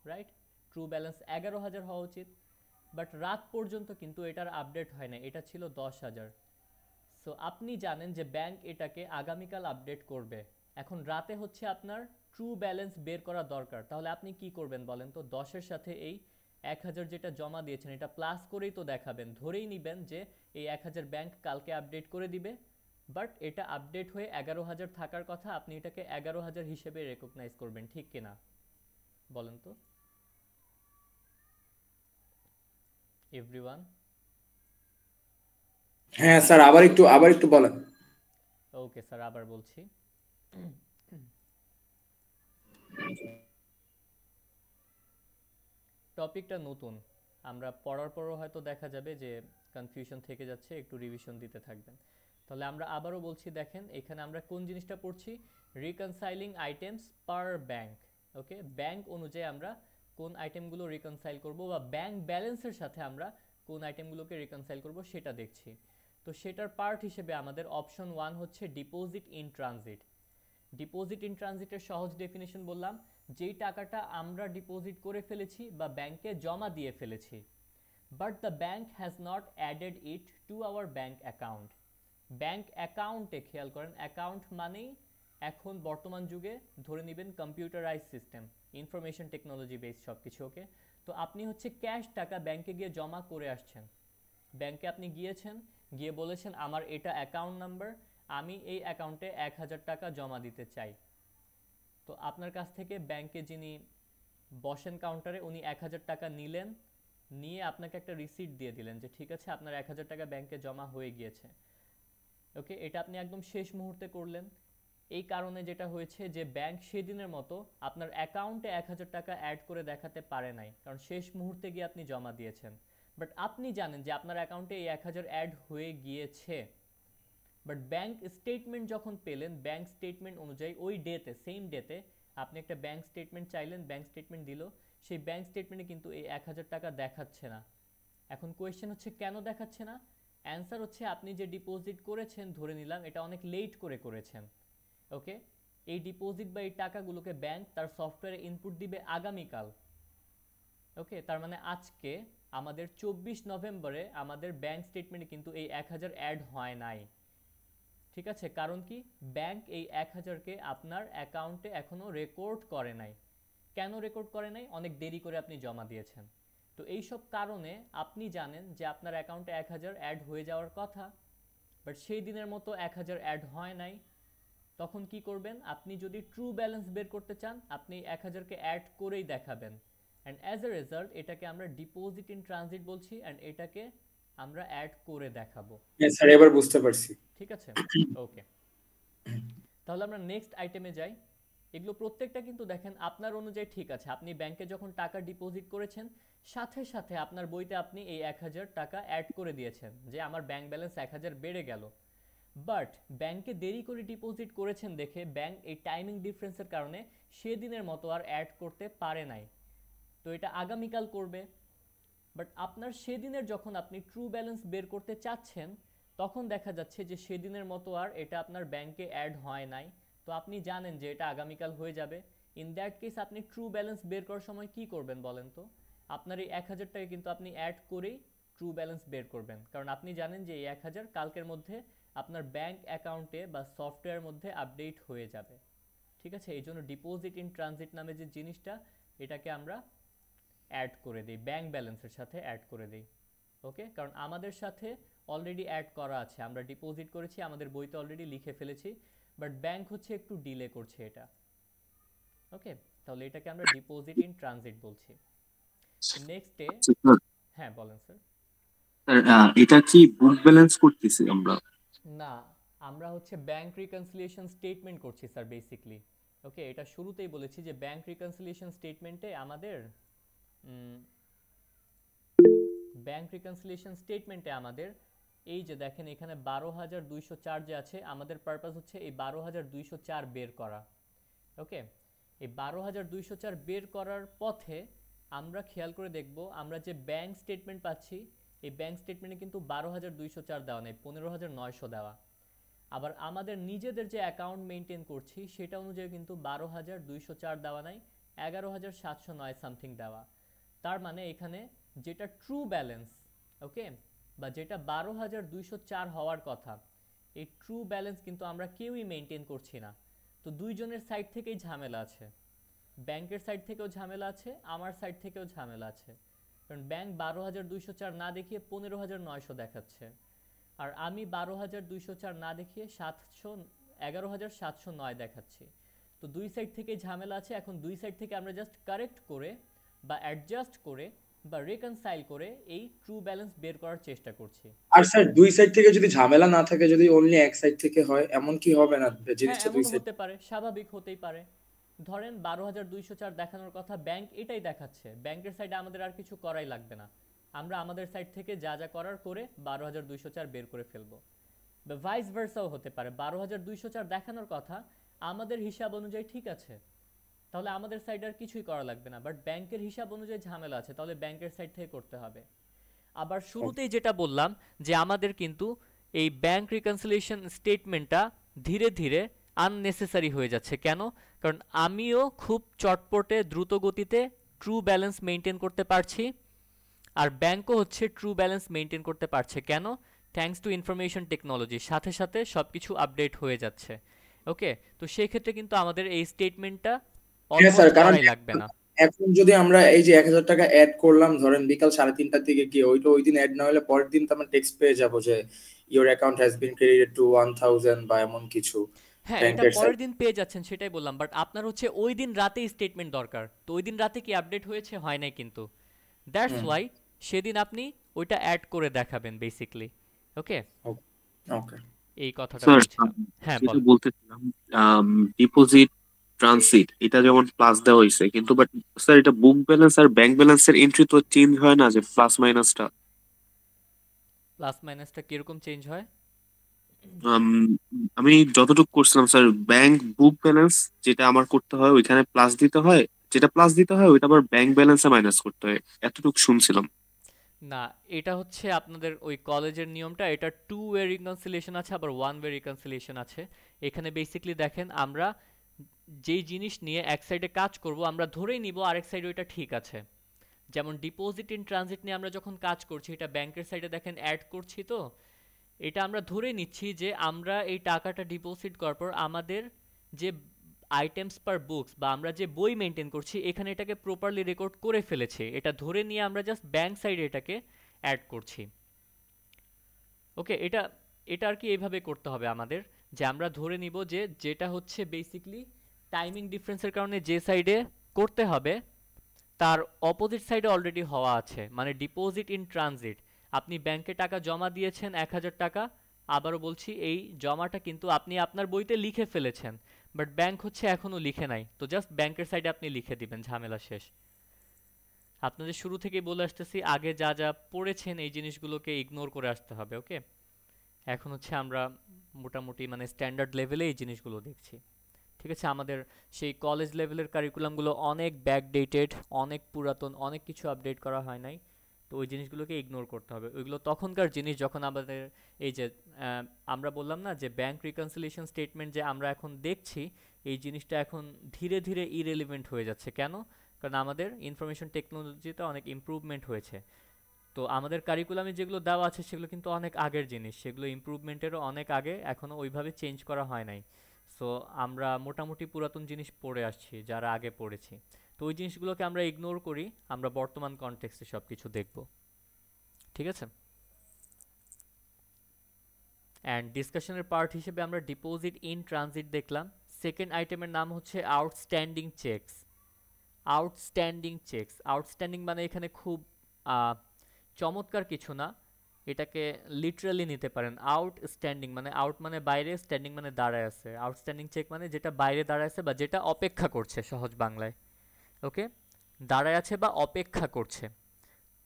রাইট? ট্রু ব্যালেন্স 11,000 হওয়া উচিত, বাট রাত পর্যন্ত কিন্তু এটার আপডেট হয় না, এটা ছিল 10,000। সো আপনি জানেন যে ব্যাংক এটাকে আগামীকাল আপডেট করবে, এখন রাতে হচ্ছে আপনার ট্রু ব্যালেন্স বের করা দরকার, তাহলে আপনি কি করবেন বলেন তো? 10-এর সাথে এই 1000 যেটা জমা দিয়েছেন এটা প্লাস করেই তো দেখাবেন, ধরেই নিবেন যে এই 1000 ব্যাংক কালকে আপডেট করে দিবে, বাট এটা আপডেট হয়ে 11,000 থাকার কথা, আপনি এটাকে 11,000 হিসেবে রেকগনাইজ করবেন, ঠিক কিনা বলেন তো এভরিওয়ান? হ্যাঁ স্যার, আবার একটু বলেন। ওকে স্যার, আবার বলছি। টপিকটা নতুন, আমরা পড়ার পরও হয়তো দেখা যাবে যে কনফিউশন থেকে যাচ্ছে, একটু রিভিশন দিতে থাকবেন। তাহলে আমরা আবারও বলছি, দেখেন এখানে আমরা কোন জিনিসটা পড়ছি, রিকনসাইলিং আইটেমস পার ব্যাংক। ওকে, ব্যাংক অনুযায়ী আমরা কোন আইটেমগুলো রিকনসাইল করব, বা ব্যাংক ব্যালেন্সের সাথে আমরা কোন আইটেমগুলোকে রিকনসাইল করব সেটা দেখছি। তো সেটার পার্ট হিসেবে আমাদের অপশন 1 হচ্ছে deposit in transit. Deposit in ট্রানজিটের সহজ ডেফিনেশন বললাম, যেই টাকাটা আমরা ডিপোজিট করে ফেলেছি বা ব্যাংকে জমা দিয়ে ফেলেছি, but the bank has not added it two our bank account. Bank অ্যাকাউন্টে, খেয়াল করেন, অ্যাকাউন্ট মানেই এখন বর্তমান যুগে ধরে নেবেন computerise system, information technology base সব কিছু। ওকে, তো আপনি হচ্ছে ক্যাশ টাকা ব্যাংকে গিয়ে জমা করে আসছেন। ব্যাংকে আপনি গিয়েছেন, গিয়ে বলেছেন আমার এটা অ্যাকাউন্ট নাম্বার, আমি এই অ্যাকাউন্টে 1000 টাকা জমা দিতে চাই। তো আপনার কাছ থেকে ব্যাংকে যিনি বসেন কাউন্টারে, উনি 1000 টাকা নিলেন, নিয়ে আপনাকে একটা রিসিট দিয়ে দিলেন যে ঠিক আছে আপনার 1000 টাকা ব্যাংকে জমা হয়ে গিয়েছে। ওকে, এটা আপনি একদম শেষ মুহূর্তে করলেন। এই কারণে যেটা হয়েছে যে ব্যাংক সেদিনের মতো আপনার অ্যাকাউন্টে 1000 টাকা অ্যাড করে দেখাতে পারে নাই, কারণ শেষ মুহূর্তে গিয়ে আপনি জমা দিয়েছেন। বাট আপনি জানেন যে আপনার অ্যাকাউন্টে এই 1000 অ্যাড হয়ে গিয়েছে। বাট ব্যাংক স্টেটমেন্ট যখন পেলেন, ব্যাংক স্টেটমেন্ট অনুযায়ী ওই ডেতে, সেম ডেতে আপনি একটা ব্যাংক স্টেটমেন্ট চাইলেন, ব্যাংক স্টেটমেন্ট দিল, সেই ব্যাংক স্টেটমেন্টে কিন্তু এই 1000 টাকা দেখাচ্ছে না। এখন কোয়েশ্চেন হচ্ছে কেন দেখাচ্ছে না? অ্যান্সার হচ্ছে আপনি যে ডিপোজিট করেছেন, ধরে নিলাম এটা অনেক লেট করে করেছেন। ওকে, এই ডিপোজিট বা এই টাকাগুলোকে ব্যাংক তার সফটওয়্যারে ইনপুট দিবে আগামীকাল। ওকে, তার মানে আজকে আমাদের 24 নভেম্বরে আমাদের ব্যাংক স্টেটমেন্টে কিন্তু এই 1000 অ্যাড হয় নাই। ঠিক আছে, কারণ কি? ব্যাংক এই 1000কে আপনার অ্যাকাউন্টে এখনো রেকর্ড করে নাই। কেন রেকর্ড করে নাই? অনেক দেরি করে আপনি জমা দিয়েছেন। তো এই সব কারণে আপনি জানেন যে আপনার অ্যাকাউন্টে 1000 অ্যাড হয়ে যাওয়ার কথা, বাট সেই দিনের মতো 1000 অ্যাড হয় নাই। তখন কি করবেন? আপনি যদি ট্রু ব্যালেন্স বের করতে চান, আপনি 1000কে অ্যাড করেই দেখাবেন, অ্যান্ড অ্যাজ এ রেজাল্ট এটাকে আমরা ডিপোজিট ইন ট্রানজিট বলছি, অ্যান্ড এটাকে আমরা অ্যাড করে দেখাবো। হ্যাঁ স্যার, এবার বুঝতে পারছি। ঠিক আছে, ওকে, তাহলে আমরা নেক্সট আইটেমে যাই। এগুলো প্রত্যেকটা কিন্তু দেখেন আপনার অনুযায়ী ঠিক আছে। আপনি ব্যাংকে যখন টাকা ডিপোজিট করেছেন, সাথে সাথে আপনার বইতে আপনি এই 1000 টাকা অ্যাড করে দিয়েছেন, যে আমার ব্যাংক ব্যালেন্স 1000 বেড়ে গেল। বাট ব্যাংকে দেরি করে ডিপোজিট করেছেন দেখে ব্যাংক এই টাইমিং ডিফারেন্সের কারণে সেদিনের মতো আর অ্যাড করতে পারে নাই, তো এটা আগামীকাল করবে। বাট আপনার সেদিনের যখন আপনি ট্রু ব্যালেন্স বের করতে চাচ্ছেন, তখন দেখা যাচ্ছে যে সেদিনের মতো আর এটা আপনার ব্যাংকে অ্যাড হয় নাই। তো আপনি জানেন যে এটা আগামীকাল হয়ে যাবে। ইন দ্যাট কেস আপনি ট্রু ব্যালেন্স বের করার সময় কি করবেন বলেন তো? আপনার এই 1000 টাকা কিন্তু আপনি অ্যাড করেই ট্রু ব্যালেন্স বের করবেন, কারণ আপনি জানেন যে এই 1000 কালকের মধ্যে আপনার ব্যাংক অ্যাকাউন্টে বা সফটওয়্যারের মধ্যে আপডেট হয়ে যাবে। ঠিক আছে, এই জন্য ডিপোজিট ইন ট্রানজিট নামে যে জিনিসটা, এটাকে আমরা অ্যাড করে দিই, ব্যাংক ব্যালেন্সের সাথে অ্যাড করে দিই। ওকে, কারণ আমাদের সাথে অলরেডি অ্যাড করা আছে, আমরা ডিপোজিট করেছি, আমাদের বইতে অলরেডি লিখে ফেলেছি, বাট ব্যাংক হচ্ছে একটু ডিলে করছে এটা। ওকে, তাহলে এটাকে আমরা ডিপোজিট ইন ট্রানজিট বলছি। নেক্সটে, স্যার, হ্যাঁ বলেন স্যার। এটা কি বুক ব্যালেন্স করতেছি আমরা? না, আমরা হচ্ছে ব্যাংক রিকনসিলিয়েশন স্টেটমেন্ট করছি স্যার বেসিকলি। ওকে, এটা শুরুতেই বলেছি যে ব্যাংক রিকনসিলিয়েশন স্টেটমেন্টে আমাদের ব্যাংক রিকনসিলিয়েশন স্টেটমেন্টে আমাদের এই যে দেখেন এখানে 12,204 যে আছে, আমাদের পারপাস হচ্ছে এই 12,204 বের করা। ওকে, এই 12,204 বের করার পথে আমরা খেয়াল করে দেখব, আমরা যে ব্যাংক স্টেটমেন্ট পাচ্ছি, এই ব্যাংক স্টেটমেন্টে কিন্তু 12,204 দেওয়া নেই, 15,900 দেওয়া। আবার আমাদের নিজেদের যে অ্যাকাউন্ট মেনটেন করছি সেটা অনুযায়ী কিন্তু 12,204 দেওয়া নাই, 11,709 সামথিং দেওয়া। তার মানে এখানে যেটা ট্রু ব্যালেন্স, ওকে, বা যেটা 12,204 হওয়ার কথা, এই ট্রু ব্যালেন্স কিন্তু আমরা কেউই মেনটেন করছি না। তো দুইজনের সাইড থেকেই ঝামেলা আছে, ব্যাংকের সাইড থেকেও ঝামেলা আছে, আমার সাইড থেকেও ঝামেলা আছে। কারণ ব্যাংক 12,204 না দেখিয়ে 15,900 দেখাচ্ছে, আর আমি 12,204 না দেখিয়ে 11,709 দেখাচ্ছি। তো দুই সাইড থেকে ঝামেলা আছে। এখন দুই সাইড থেকে আমরা জাস্ট কারেক্ট করে বা অ্যাডজাস্ট করে বা রিকনসাইল করে এই ট্রু ব্যালেন্স বের করার চেষ্টা করছি। আর স্যার দুই সাইড থেকে যদি ঝামেলা না থাকে, যদি অনলি এক সাইড থেকে হয়, এমন কি হবে না হ্যাঁ, জিনিসটা দুই এমন সাইড? হতে পারে, স্বাভাবিক হতেই পারে। ধরেন 12,204 দেখানোর কথা, ব্যাংক এটাই দেখাচ্ছে, ব্যাংকের সাইডে আমাদের আর কিছু করাই লাগবে না, আমরা আমাদের সাইড থেকে যা যা করার করে 12,204 বের করে ফেলবো। বা ভাইস ভার্সাও হতে পারে, 12,204 দেখানোর কথা, আমাদের হিসাব অনুযায়ী ঠিক আছে, তাহলে আমাদের সাইডে আর কিছুই করা লাগবে না, বাট ব্যাংকের হিসাব অনুযায়ী ঝামেলা আছে, তাহলে ব্যাংকের সাইড থেকে করতে হবে। আবার শুরুতেই যেটা বললাম যে আমাদের কিন্তু এই ব্যাংক রিকনসিলিয়েশন স্টেটমেন্টটা ধীরে ধীরে আননেসেসারি হয়ে যাচ্ছে। কেন? কারণ আমিও খুব চটপটে দ্রুত গতিতে ট্রু ব্যালেন্স মেনটেন করতে পারছি, আর ব্যাংকও হচ্ছে ট্রু ব্যালেন্স মেনটেন করতে পারছে। কেন? থ্যাঙ্কস টু ইনফরমেশন টেকনোলজি, সাথে সাথে সব কিছু আপডেট হয়ে যাচ্ছে। ওকে, তো সেই ক্ষেত্রে কিন্তু আমাদের এই স্টেটমেন্টটা হ্যাঁ স্যার, অলমোস্ট কারণ করাই লাগবে না। এখন যদি আমরা এই যে 1,000 টাকা অ্যাড করলাম ধরেন বিকাল 3:30টার দিকে গিয়ে, ওইটা ওই দিন অ্যাড না হলে পরের দিন তো আমরা টেক্সট পেয়ে যাবো যে your account has been credited two 1000 বা এমন কিছু হ্যাঁ, এটা ব্যাংকের পরের সাইড। দিন পেয়ে যাচ্ছেন, সেটাই বললাম, বাট আপনার হচ্ছে ওই দিন রাতেই স্টেটমেন্ট দরকার। তো ওই দিন রাতে কি আপডেট হয়েছে? হয় নাই কিন্তু, দ্যাটস ওয়াই সেদিন আপনি ওইটা অ্যাড করে দেখাবেন বেসিকলি। ওকে, ওকে এই কথাটা স্যার বলছিলাম। হ্যাঁ, যেটা বল। বলতেছিলাম, ডিপোজিট ট্রানজিট এটা যেমন প্লাস দেওয়া হয়েছে, কিন্তু বাট স্যার এটা বুক ব্যালেন্স আর ব্যাংক ব্যালেন্সের এন্ট্রি তো চেঞ্জ হয় না, যে প্লাস মাইনাসটা। প্লাস মাইনাসটা কিরকম চেঞ্জ হয়? আম, আমি যতটুকু করছিলাম স্যার, ব্যাংক বুক ব্যালেন্স যেটা আমার করতে হয় ওইখানে প্লাস দিতে হয়, যেটা প্লাস দিতে হয় ওইটা আবার ব্যাংক ব্যালেন্সে মাইনাস করতে হয়, এতটুকু শুনছিলাম। না, এটা হচ্ছে আপনাদের ওই কলেজের নিয়মটা, এটা 2 ওয়ে রিকনসিলিয়েশন আছে, আবার 1 ওয়ে রিকনসিলিয়েশন আছে। এখানে বেসিকলি দেখেন, আমরা যেই জিনিস নিয়ে এক সাইডে কাজ করব আমরা ধরেই নিব আরেক সাইডে ওইটা ঠিক আছে। যেমন ডিপোজিট ইন ট্রানজিট নিয়ে আমরা যখন কাজ করছি, এটা ব্যাংকের সাইডে দেখেন অ্যাড করছি, তো এটা আমরা ধরে নিচ্ছি যে আমরা এই টাকাটা ডিপোজিট করার পর আমাদের যে আইটেমস পার বুকস বা আমরা যে বই মেনটেন করছি এখানে এটাকে প্রপারলি রেকর্ড করে ফেলেছে, এটা ধরে নিয়ে আমরা জাস্ট ব্যাংক সাইডে এটাকে অ্যাড করছি। ওকে, এটা এটা আর কি এইভাবে করতে হবে আমাদের, যে আমরা ধরে নিব যে যেটা হচ্ছে বেসিকলি টাইমিং ডিফারেন্সের কারণে যে সাইডে করতে হবে তার অপোজিট সাইডে অলরেডি হওয়া আছে। মানে ডিপোজিট ইন ট্রানজিট, আপনি ব্যাংকে টাকা জমা দিয়েছেন 1,000 টাকা, আবারও বলছি এই জমাটা কিন্তু আপনি আপনার বইতে লিখে ফেলেছেন, বাট ব্যাংক হচ্ছে এখনো লিখে নাই, তো জাস্ট ব্যাংকের সাইডে আপনি লিখে দিবেন, ঝামেলা শেষ। আপনাদের শুরু থেকেই বলে আসতেছি, আগে যা যা পড়েছেন এই জিনিসগুলোকে ইগনোর করে আসতে হবে। ওকে, এখন হচ্ছে আমরা মোটামুটি মানে স্ট্যান্ডার্ড লেভেলে এই জিনিসগুলো দেখছি। ঠিক আছে, আমাদের সেই কলেজ লেভেলের কারিকুলামগুলো অনেক ব্যাকডেটেড, অনেক পুরাতন, অনেক কিছু আপডেট করা হয় নাই, তো ওই জিনিসগুলোকে ইগনোর করতে হবে। ওইগুলো তখনকার জিনিস যখন আমাদের এই যে আমরা বললাম না যে ব্যাংক রিকনসিলিয়েশন স্টেটমেন্ট যে আমরা এখন দেখছি, এই জিনিসটা এখন ধীরে ধীরে ইরেলিভেন্ট হয়ে যাচ্ছে। কেন? কারণ আমাদের ইনফরমেশন টেকনোলজিতে অনেক ইমপ্রুভমেন্ট হয়েছে। তো আমাদের কারিকুলামে যেগুলো দেওয়া আছে সেগুলো কিন্তু অনেক আগের জিনিস, সেগুলো ইমপ্রুভমেন্টেরও অনেক আগে, এখনও ওইভাবে চেঞ্জ করা হয় নাই। সো আমরা মোটামুটি পুরাতন জিনিস পড়ে আসছি যারা আগে পড়েছি, তো ওই জিনিসগুলোকে আমরা ইগনোর করি, আমরা বর্তমান কনটেক্সটে সব কিছু দেখব। ঠিক আছে, অ্যান্ড ডিসকাশনের পার্ট হিসেবে আমরা ডিপোজিট ইন ট্রানজিট দেখলাম। সেকেন্ড আইটেমের নাম হচ্ছে outstanding checks. Outstanding checks, outstanding মানে এখানে খুব চমৎকার কিছু না, এটাকে লিটারালি নিতে পারেন। আউটস্ট্যান্ডিং মানে আউট মানে বাইরে, স্ট্যান্ডিং মানে দাঁড়ায় আছে। আউটস্ট্যান্ডিং চেক মানে যেটা বাইরে দাঁড়ায় আছে বা যেটা অপেক্ষা করছে, সহজ বাংলায়। ওকে, দাঁড়ায় আছে বা অপেক্ষা করছে।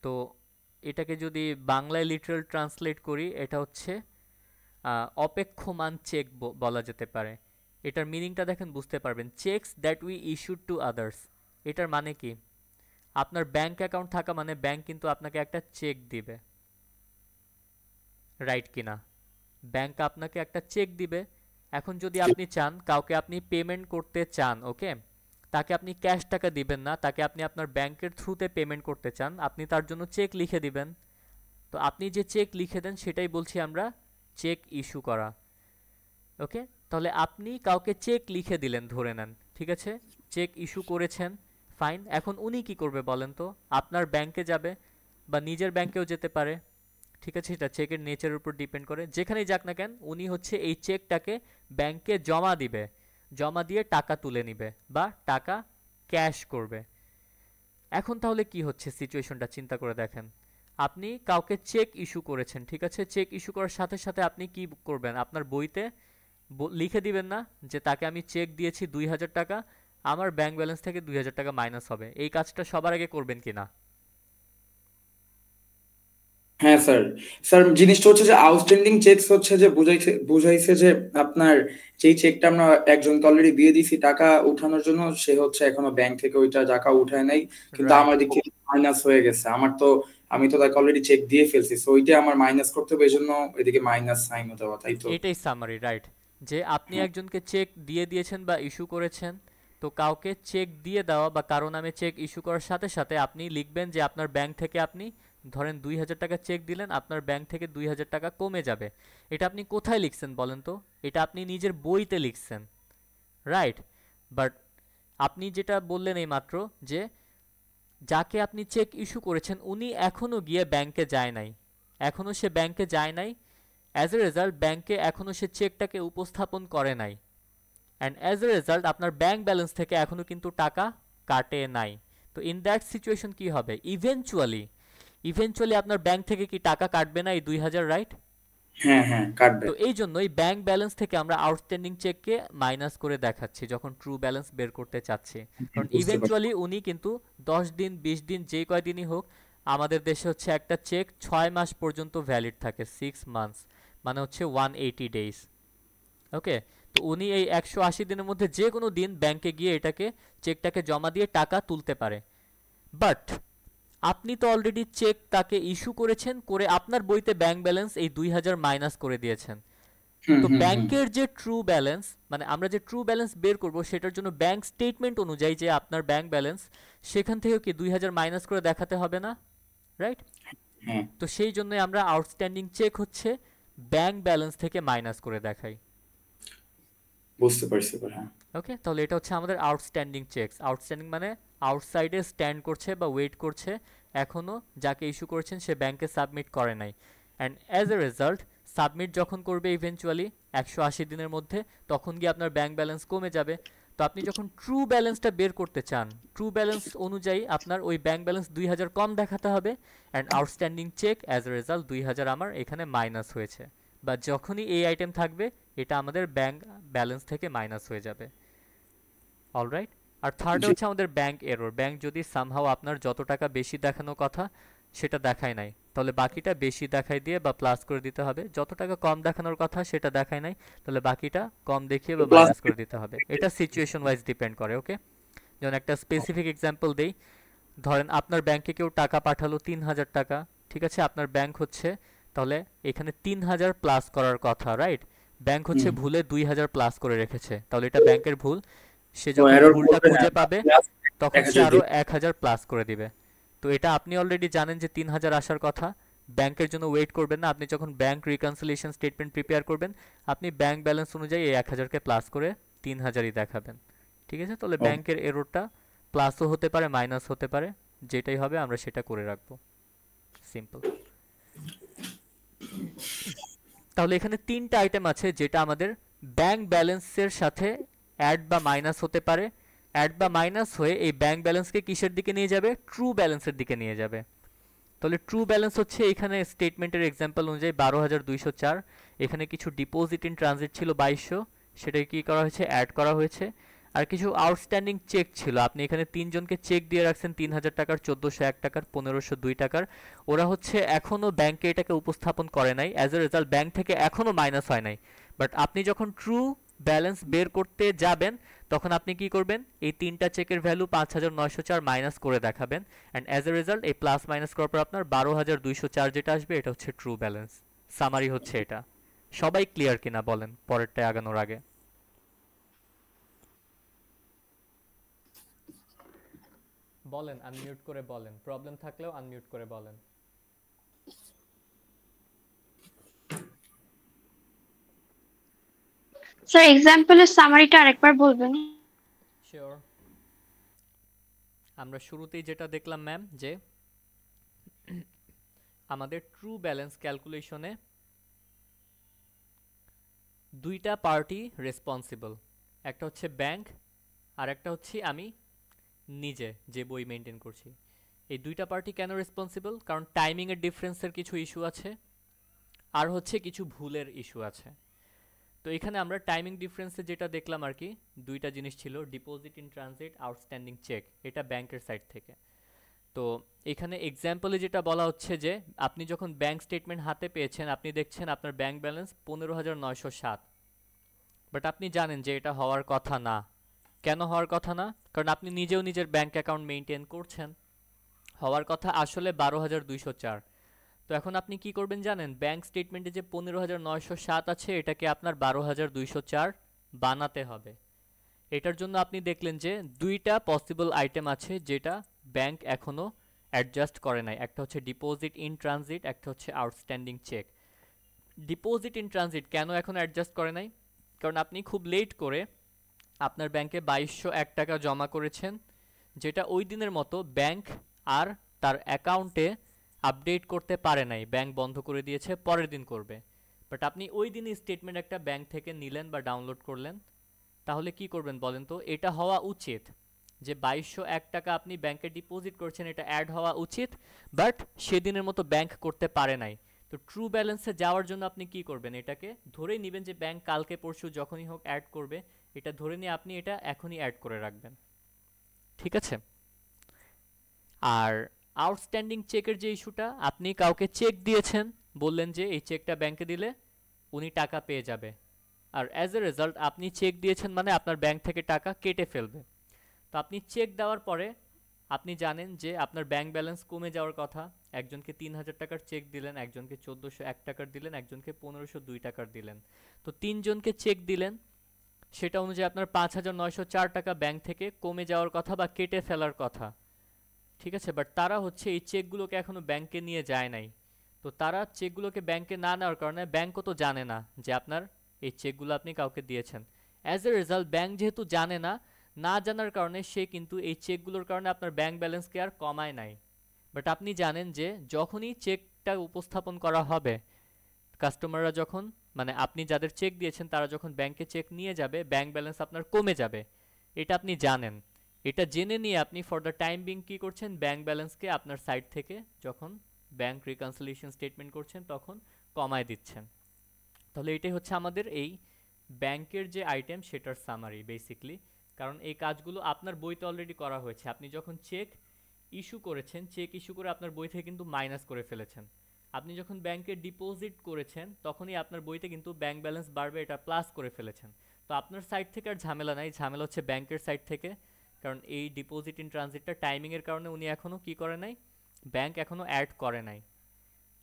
তো এটাকে যদি বাংলায় লিটারাল ট্রান্সলেট করি, এটা হচ্ছে অপেক্ষমান চেক বলা যেতে পারে। এটার মিনিংটা দেখেন, বুঝতে পারবেন। Checks that we issued to others, এটার মানে কি? আপনার ব্যাংক অ্যাকাউন্ট থাকা মানে ব্যাংক কিন্তু আপনাকে একটা চেক দিবে, রাইট কিনা? ব্যাংক আপনাকে একটা চেক দিবে। এখন যদি আপনি চান কাউকে আপনি পেমেন্ট করতে চান, ওকে, তাকে আপনি ক্যাশ টাকা দিবেন না, তাকে আপনি আপনার ব্যাংকের থ্রুতে পেমেন্ট করতে চান, আপনি তার জন্য চেক লিখে দিবেন। তো আপনি যে চেক লিখে দেন সেটাই বলছি আমরা চেক ইস্যু করা। ওকে, তাহলে আপনি কাউকে চেক লিখে দিলেন ধরে নেন, ঠিক আছে, চেক ইস্যু করেছেন, ফাইন। এখন উনি কি করবে বলেন তো? আপনার ব্যাংকে যাবে বা নিজের ব্যাংকেও যেতে পারে, ঠিক আছে, এটা চেকের নেচারের উপর ডিপেন্ড করে। যেখানেই যাক না কেন উনি হচ্ছে এই চেকটাকে ব্যাংকে জমা দিবে, জমা দিয়ে টাকা তুলে নিবে বা টাকা ক্যাশ করবে। এখন তাহলে কি হচ্ছে সিচুয়েশনটা চিন্তা করে দেখেন। আপনি কাউকে চেক ইস্যু করেছেন, ঠিক আছে, চেক ইস্যু করার সাথে সাথে আপনি কি করবেন? আপনার বইতে লিখে দিবেন না যে তাকে আমি চেক দিয়েছি 2000 টাকা, আমার ব্যাংক ব্যালেন্স থেকে 2000 টাকা মাইনাস হবে। এই কাজটা সবার আগে করবেন কিনা? হ্যাঁ স্যার। স্যার জিনিসটা হচ্ছে যে আউটস্ট্যান্ডিং চেকস হচ্ছে যে বুঝাইছে যে আপনার যেই চেকটা আমরা একজনকে অলরেডি দিয়ে দিছি টাকা উঠানোর জন্য, সে হচ্ছে এখনো ব্যাংক থেকে ওইটা টাকা উঠায় নাই, কিন্তু রাইট, আমার দিক থেকে মাইনাস হয়ে গেছে। আমি তো তাকে অলরেডি চেক দিয়ে ফেলছি, সো ওইটা আমার মাইনাস করতে হবে, এই জন্য এদিকে মাইনাস সাইন হতে হবে, তাই তো? এটাই সামারি, রাইট। যে আপনি হ্যাঁ একজনকে চেক দিয়ে দিয়েছেন বা ইস্যু করেছেন, তো কাউকে চেক দিয়ে দেওয়া বা কারো নামে চেক ইস্যু করার সাথে সাথে আপনি লিখবেন যে আপনার ব্যাংক থেকে আপনি ধরেন 2000 টাকা চেক দিলেন, আপনার ব্যাংক থেকে 2000 টাকা কমে যাবে। এটা আপনি কোথায় লিখছেন বলেন তো? এটা আপনি নিজের বইতে লিখছেন, রাইট। বাট আপনি যেটা বললেন এই মাত্র যে যাকে আপনি চেক ইস্যু করেছেন উনি এখনো গিয়ে ব্যাংকে যায় নাই, এখনো সে ব্যাংকে যায় নাই, অ্যাজ এ রেজাল্ট ব্যাংকে এখনো সে চেকটাকে উপস্থাপন করে নাই, অ্যান্ড অ্যাজ এ রেজাল্ট আপনার ব্যাংক ব্যালেন্স থেকে এখনো কিন্তু টাকা কাটে নাই। তো ইন দ্যাট সিচুয়েশন কি হবে? ইভেনচুয়ালি আপনার ব্যাংক থেকে কি টাকা কাটবে না এই 2000, রাইট? হ্যাঁ হ্যাঁ কাটবে। তো এই জন্যই ব্যাংক ব্যালেন্স থেকে আমরা আউটস্ট্যান্ডিং চেককে মাইনাস করে দেখাচ্ছি যখন ট্রু ব্যালেন্স বের করতে চাচ্ছি। কারণ বুঝতে পারছি। ইভেনচুয়ালি উনি কিন্তু 10 দিন 20 দিন যে কয়দিনই হোক, আমাদের দেশে হচ্ছে একটা চেক 6 মাস পর্যন্ত ভ্যালিড থাকে, 6 মান্থস, মানে হচ্ছে 180 ডেজ। ওকে, তো উনি এই 180 দিনের মধ্যে যে কোনো দিন ব্যাংকে গিয়ে এটাকে চেকটাকে জমা দিয়ে টাকা তুলতে পারে। বাট আপনি তো অলরেডি চেক তাকে ইস্যু করেছেন, করে আপনার বইতে ব্যাংক ব্যালেন্স এই 2000 মাইনাস করে দিয়েছেন। হুম তো হুম হুম। ব্যাংকের যে ট্রু ব্যালেন্স, মানে আমরা যে ট্রু ব্যালেন্স বের করব সেটার জন্য ব্যাংক স্টেটমেন্ট অনুযায়ী যে আপনার ব্যাংক ব্যালেন্স, সেখান থেকেও কি 2000 মাইনাস করে দেখাতে হবে না, রাইট? হ্যাঁ তো সেই জন্য আমরা আউটস্ট্যান্ডিং চেক হচ্ছে ব্যাংক ব্যালেন্স থেকে মাইনাস করে দেখাই। বুঝতে পারছি এবার, হ্যাঁ। ওকে, তাহলে এটা হচ্ছে আমাদের আউটস্ট্যান্ডিং চেকস। আউটস্ট্যান্ডিং মানে আউটসাইডে স্ট্যান্ড করছে বা ওয়েট করছে, এখনও যাকে ইস্যু করেছেন সে ব্যাংকে সাবমিট করে নাই, and as a result submit যখন করবে ইভেনচুয়ালি 180 দিনের মধ্যে, তখন গিয়ে আপনার ব্যাংক ব্যালেন্স কমে যাবে। তো আপনি যখন ট্রু ব্যালেন্সটা বের করতে চান, ট্রু ব্যালেন্স অনুযায়ী আপনার ওই ব্যাংক ব্যালেন্স 2000 কম দেখাতে হবে, and outstanding cheque as a result 2000 আমার এখানে মাইনাস হয়েছে, বা যখনই এই আইটেম থাকবে এটা আমাদের ব্যাংক ব্যালেন্স থেকে মাইনাস হয়ে যাবে। অলরাইট। আর থার্ড জি। হচ্ছে আমাদের ব্যাংক এরর। ব্যাংক যদি সামহাও আপনার যত টাকা বেশি দেখানোর কথা সেটা দেখায় নাই, তাহলে বাকিটা বেশি দেখাই দিয়ে বা প্লাস করে দিতে হবে। যত টাকা কম দেখানোর কথা সেটা দেখায় নাই, তাহলে বাকিটা কম দেখিয়ে বা প্লাস। মাইনাস করে দিতে হবে। এটা সিচুয়েশন ওয়াইজ ডিপেন্ড করে। ওকে, যেমন একটা স্পেসিফিক এক্সাম্পল দেই। ধরেন আপনার ব্যাংকে কেউ টাকা পাঠালো 3000 টাকা, ঠিক আছে, আপনার ব্যাংক হচ্ছে তাহলে এখানে 3000 প্লাস করার কথা, রাইট? ব্যাংক হচ্ছে ভুলে 2000 প্লাস করে রেখেছে, তাহলে এটা ব্যাংকের ভুল। সে তো যখন এরর ভুলটা করবে, খুঁজে হ্যাঁ, পাবে প্লাস তখন সে 1000 আরো দিবে। 1000 প্লাস করে দিবে। তো এটা আপনি অলরেডি জানেন যে 3000 আসার কথা, ব্যাংকের জন্য ওয়েট করবেন না। আপনি যখন ব্যাংক রিকনসিলিয়েশন স্টেটমেন্ট প্রিপেয়ার করবেন, আপনি ব্যাংক ব্যালেন্স অনুযায়ী এই 1000কে প্লাস করে 3000ই দেখাবেন, ঠিক আছে? তাহলে ও, ব্যাংকের এররটা প্লাসও হতে পারে মাইনাস হতে পারে, যেটাই হবে আমরা সেটা করে রাখবো। সিম্পল। তাহলে এখানে 3টা আইটেম আছে যেটা আমাদের ব্যাংক ব্যালেন্সের সাথে অ্যাড বা মাইনাস হতে পারে। অ্যাড বা মাইনাস হয়ে এই ব্যাংক ব্যালেন্সকে কিসের দিকে নিয়ে যাবে? ট্রু ব্যালেন্সের দিকে নিয়ে যাবে। তাহলে ট্রু ব্যালেন্স হচ্ছে এখানে স্টেটমেন্টের এক্সাম্পল অনুযায়ী 12204, এখানে কিছু ডিপোজিট ইন ট্রানজিট ছিল 2200, সেটাকে কি করা হয়েছে? অ্যাড করা হয়েছে। আর কিছু আউটস্ট্যান্ডিং চেক ছিল, আপনি এখানে 3জনকে চেক দিয়ে রাখছেন 3000 টাকার, 1401 টাকার, 1502 টাকার। ওরা হচ্ছে এখনো ব্যাংকে এটাকে উপস্থাপন করে নাই, অ্যাজ এ রেজাল্ট ব্যাংক থেকে এখনো মাইনাস হয় নাই। বাট আপনি যখন ট্রু ব্যালেন্স বের করতে যাবেন তখন আপনি কি করবেন? এই 3টা চেকের ভ্যালু 5904 মাইনাস করে দেখাবেন, অ্যান্ড অ্যাজ এ রেজাল্ট এই প্লাস মাইনাস করার পর আপনার 12204 যেটা আসবে এটা হচ্ছে ট্রু ব্যালেন্স। সামারি হচ্ছে এটা। সবাই ক্লিয়ার কিনা বলেন পরেরটায় আগানোর আগে? বলেন, আনমিউট করে বলেন, প্রবলেম থাকলেও আনমিউট করে বলেন। স্যার এক্সাম্পলের সামারিটা আরেকবার বলবেন? শিওর। আমরা শুরুতেই যেটা দেখলাম ম্যাম যে আমাদের ট্রু ব্যালেন্স ক্যালকুলেশনে দুইটা পার্টি রেসপন্সিবল, একটা হচ্ছে ব্যাংক আর একটা হচ্ছে আমি নিজে যে বই মেনটেন করছি। এই দুইটা পার্টি কেন রেসপন্সিবল? কারণ টাইমিংয়ের ডিফারেন্সের কিছু ইস্যু আছে আর হচ্ছে কিছু ভুলের ইস্যু আছে। তো এখানে আমরা টাইমিং ডিফারেন্সে যেটা দেখলাম আর কি, দুইটা জিনিস ছিল, deposit in transit, outstanding cheque, এটা ব্যাংকের সাইড থেকে। তো এখানে এক্সাম্পলে যেটা বলা হচ্ছে যে আপনি যখন ব্যাংক স্টেটমেন্ট হাতে পেয়েছেন, আপনি দেখছেন আপনার ব্যাংক ব্যালেন্স 15,907, বাট আপনি জানেন যে এটা হওয়ার কথা না। কেন হওয়ার কথা না? কারণ আপনি নিজেও নিজের ব্যাংক অ্যাকাউন্ট মেনটেন করছেন। হওয়ার কথা আসলে 12,204। তো এখন আপনি কি করবেন জানেন? ব্যাংক স্টেটমেন্টে যে 15,907 আছে এটাকে আপনার 12,204 বানাতে হবে। এটার জন্য আপনি দেখলেন যে দুইটা পসিবল আইটেম আছে যেটা ব্যাংক এখনো অ্যাডজাস্ট করে নাই। একটা হচ্ছে ডিপোজিট ইন ট্রানজিট, একটা হচ্ছে outstanding cheque. Deposit in transit কেন এখনো অ্যাডজাস্ট করে নাই? কারণ আপনি খুব লেট করে আপনার ব্যাংকে 2,201 টাকা জমা করেছেন, যেটা ওই দিনের মতো ব্যাংক আর তার অ্যাকাউন্টে আপডেট করতে পারে নাই, ব্যাংক বন্ধ করে দিয়েছে, পরের দিন করবে। বাট আপনি ওই দিনই স্টেটমেন্ট একটা ব্যাংক থেকে নিলেন বা ডাউনলোড করলেন, তাহলে কি করবেন বলেন তো? এটা হওয়া উচিত যে 2,201 টাকা আপনি ব্যাংকে ডিপোজিট করছেন, এটা অ্যাড হওয়া উচিত, বাট সেদিনের মতো ব্যাংক করতে পারে নাই। তো ট্রু ব্যালেন্সে যাওয়ার জন্য আপনি কি করবেন? এটাকে ধরেই নেবেন যে ব্যাংক কালকে পরশু যখনই হোক অ্যাড করবে, এটা ধরে নিয়ে আপনি এটা এখনই অ্যাড করে রাখবেন। ঠিক আছে? আর আউটস্ট্যান্ডিং চেকের যে ইস্যুটা, আপনি কাউকে চেক দিয়েছেন, বললেন যে এই চেকটা ব্যাংকে দিলে উনি টাকা পেয়ে যাবে, আর অ্যাজ এ রেজাল্ট আপনি চেক দিয়েছেন মানে আপনার ব্যাংক থেকে টাকা কেটে ফেলবে। তো আপনি চেক দেওয়ার পরে আপনি জানেন যে আপনার ব্যাংক ব্যালেন্স কমে যাওয়ার কথা। একজনকে 3,000 টাকার চেক দিলেন, একজনকে 1,401 টাকার দিলেন, একজনকে 1,502 টাকার দিলেন। তো তিনজনকে চেক দিলেন, সেটা অনুযায়ী আপনার 5,904 টাকা ব্যাংক থেকে কমে যাওয়ার কথা বা কেটে ফেলার কথা। ঠিক আছে? বাট তারা হচ্ছে এই চেকগুলোকে এখনো ব্যাংকে নিয়ে যায় নাই। তো তারা চেকগুলোকে ব্যাংকে না নেওয়ার কারণে ব্যাংকও তো জানে না যে আপনার এই চেকগুলো আপনি কাউকে দিয়েছেন। অ্যাজ এ রেজাল্ট ব্যাংক যেহেতু জানে না, না জানার কারণে সে কিন্তু এই চেকগুলোর কারণে আপনার ব্যাংক ব্যালেন্সকে আর কমায় নাই। বাট আপনি জানেন যে যখনই চেকটা উপস্থাপন করা হবে, কাস্টমাররা যখন, মানে আপনি যাদের চেক দিয়েছেন তারা যখন ব্যাংকে চেক নিয়ে যাবে, ব্যাংক ব্যালেন্স আপনার কমে যাবে। এটা আপনি জানেন। এটা জেনে নিয়ে আপনি ফর দ্য টাইম বিং কি করছেন? ব্যাংক ব্যালেন্সকে আপনার সাইড থেকে যখন ব্যাংক রিকনসিলিয়েশন স্টেটমেন্ট করছেন তখন কমায় দিচ্ছেন। তাহলে এটাই হচ্ছে আমাদের এই ব্যাংকের যে আইটেম সেটার সামারি বেসিকলি। কারণ এই কাজগুলো আপনার বইতে অলরেডি করা হয়েছে। আপনি যখন চেক ইস্যু করেছেন, চেক ইস্যু করে আপনার বই থেকে কিন্তু মাইনাস করে ফেলেছেন। আপনি যখন ব্যাংকে ডিপোজিট করেছেন তখনই আপনার বইতে কিন্তু ব্যাংক ব্যালেন্স বাড়বে, এটা প্লাস করে ফেলেছেন। তো আপনার সাইড থেকে আর ঝামেলা নাই, ঝামেলা হচ্ছে ব্যাংকের সাইড থেকে। কারণ এই ডিপোজিট ইন ট্রানজিটটা টাইমিংয়ের কারণে উনি এখনও কি করে নাই, ব্যাংক এখনও অ্যাড করে নাই।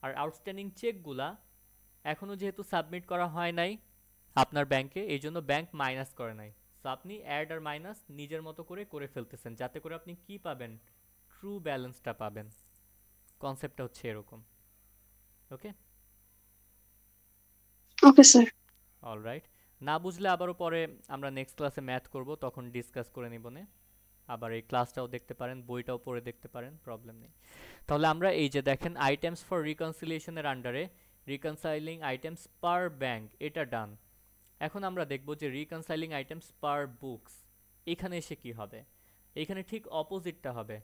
আর আউটস্ট্যান্ডিং চেকগুলা এখনও যেহেতু সাবমিট করা হয় নাই আপনার ব্যাংকে, এই জন্য ব্যাংক মাইনাস করে নাই। সো আপনি অ্যাড আর মাইনাস নিজের মতো করে করে ফেলতেছেন, যাতে করে আপনি কি পাবেন? ট্রু ব্যালেন্সটা পাবেন। কনসেপ্টটা হচ্ছে এরকম। ওকে ওকে স্যার। অলরাইট। না বুঝলে আবারও পরে আমরা নেক্সট ক্লাসে ম্যাথ করব, তখন ডিসকাস করে নিবনে। আবার এই ক্লাসটাও দেখতে পারেন, বইটাও পড়ে দেখতে পারেন, প্রবলেম নেই। তাহলে আমরা এই যে দেখেন আইটেমস ফর রিকনসিলিয়েশনের আন্ডারে রিকনসাইলিং আইটেমস পার ব্যাংক, এটা ডান। এখন আমরা দেখব যে রিকনসাইলিং আইটেমস পার বুকস, এখানে এসে কি হবে? এখানে ঠিক অপোজিটটা হবে।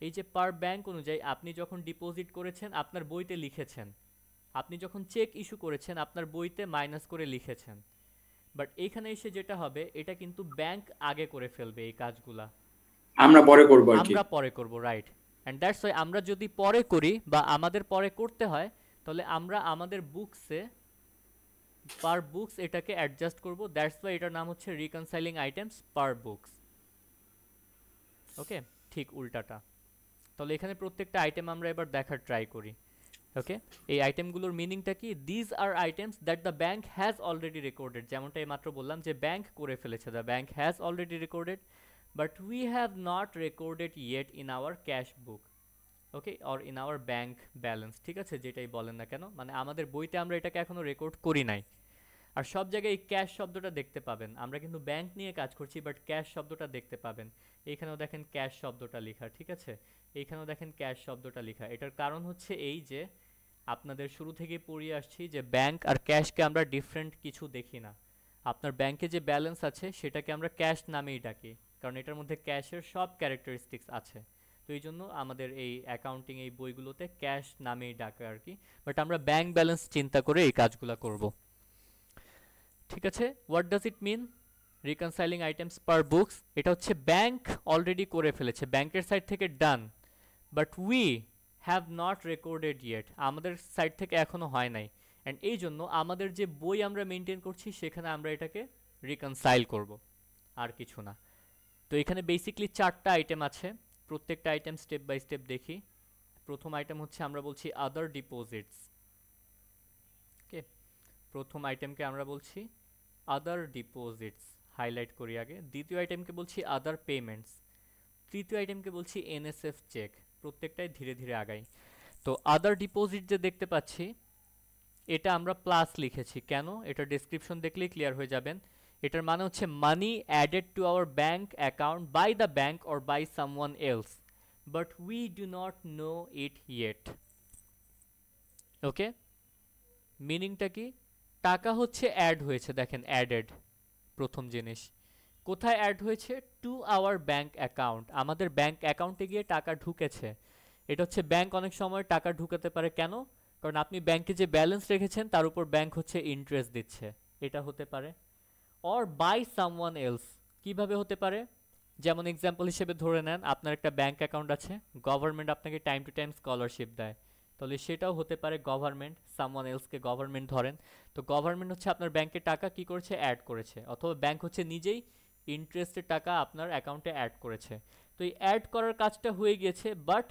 এই যে পার ব্যাংক অনুযায়ী আপনি যখন ডিপোজিট করেছেন আপনার বইতে লিখেছেন, আপনি যখন চেক ইস্যু করেছেন আপনার বইতে মাইনাস করে লিখেছেন। বাট এইখানে এসে যেটা হবে, এটা কিন্তু ব্যাংক আগে করে ফেলবে এই কাজগুলা, আমরা পরে করব আর কি। আমরা পরে করব, রাইট। অ্যান্ড দ্যাটস ওয়াই আমরা যদি পরে করি বা আমাদের পরে করতে হয়, তাহলে আমরা আমাদের বুকসে পার বুকস এটাকে অ্যাডজাস্ট করব। দ্যাটস ওয়াই এটার নাম হচ্ছে রিকনসাইলিং আইটেমস পার বুকস। ওকে, ঠিক উল্টাটা। তাহলে এখানে প্রত্যেকটা আইটেম আমরা এবার দেখার ট্রাই করি। ওকে, এই আইটেমগুলোর মিনিংটা কি? These are items that the bank has already recorded, যেমনটা এই মাত্র বললাম যে ব্যাংক করে ফেলেছে, the bank has already recorded but we have not recorded yet in our cash book, okay, or in our bank balance. ঠিক আছে, যেটাই বলেন না কেন, মানে আমাদের বইতে আমরা এটাকে এখনো রেকর্ড করি নাই। আর সব জায়গায় ক্যাশ শব্দটা দেখতে পাবেন। আমরা কিন্তু ব্যাংক নিয়ে কাজ করছি, বাট ক্যাশ শব্দটা দেখতে পাবেন। এইখানেও দেখেন ক্যাশ শব্দটা লেখা, ঠিক আছে? এইখানেও দেখেন ক্যাশ শব্দটা লেখা। এটার কারণ হচ্ছে এই যে আপনাদের শুরু থেকে পড়িয়ে আসছি যে ব্যাংক আর ক্যাশকে আমরা ডিফারেন্ট কিছু দেখি না। আপনার ব্যাংকে যে ব্যালেন্স আছে সেটাকে আমরা ক্যাশ নামেই ডাকি, কারণ এটার মধ্যে ক্যাশের সব ক্যারেক্টারিস্টিক্স আছে। তো এই জন্য আমাদের এই অ্যাকাউন্টিং এই বইগুলোতে ক্যাশ নামেই ডাকে আর কি। বাট আমরা ব্যাংক ব্যালেন্স চিন্তা করে এই কাজগুলো করব। ঠিক আছে, what does it mean reconciling items per books? এটা হচ্ছে ব্যাংক অলরেডি করে ফেলেছে, ব্যাংকের সাইড থেকে done, but we have not recorded yet, আমাদের সাইড থেকে এখনো হয় নাই। অ্যান্ড এই জন্য আমাদের যে বই আমরা মেনটেন করছি সেখানে আমরা এটাকে রিকনসাইল করব, আর কিছু না। তো এখানে বেসিকলি 4টা আইটেম আছে, প্রত্যেকটা আইটেম স্টেপ বাই স্টেপ দেখি। প্রথম আইটেম হচ্ছে আমরা বলছি আদার ডিপোজিটস। ওকে, প্রথম আইটেমকে আমরা বলছি আদার ডিপোজিটস, হাইলাইট করি আগে। দ্বিতীয় আইটেমকে বলছি আদার পেমেন্টস। তৃতীয় আইটেমকে বলছি এনএসএফ চেক। প্রত্যেকটাই ধীরে ধীরে আগাই। তো আদার ডিপোজিট যে দেখতে পাচ্ছি এটা আমরা প্লাস লিখেছি কেন, এটা ডেসক্রিপশন দেখলেই ক্লিয়ার হয়ে যাবেন। এটার মানে হচ্ছে money added to our bank account by the bank or by someone else, but we do not know it yet. Okay, মিনিংটা কি? টাকা হচ্ছে অ্যাড হয়েছে, দেখেন অ্যাডেড, প্রথম জিনিস। কোথায় অ্যাড হয়েছে? টু আওয়ার ব্যাংক অ্যাকাউন্ট, আমাদের ব্যাংক অ্যাকাউন্টে গিয়ে টাকা ঢুকেছে। এটা হচ্ছে ব্যাংক অনেক সময় টাকা ঢুকাতে পারে কেন? কারণ আপনি ব্যাংকে যে ব্যালেন্স রেখেছেন তার উপর ব্যাংক হচ্ছে ইন্টারেস্ট দিচ্ছে, এটা হতে পারে। অর বাই সামওয়ান এলস, কিভাবে হতে পারে? যেমন এক্সাম্পল হিসেবে ধরে নেন আপনার একটা ব্যাংক অ্যাকাউন্ট আছে, গভর্নমেন্ট আপনাকে টাইম টু টাইম স্কলারশিপ দেয়, তাহলে সেটাও হতে পারে গভর্নমেন্ট, সামওয়ান এলসকে গভর্নমেন্ট ধরেন। তো গভর্নমেন্ট হচ্ছে আপনার ব্যাংকে টাকা কি করেছে? অ্যাড করেছে, অথবা ব্যাংক হচ্ছে নিজেই ইন্টারেস্টের টাকা আপনার অ্যাকাউন্টে অ্যাড করেছে। তো এই অ্যাড করার কাজটা হয়ে গিয়েছে, বাট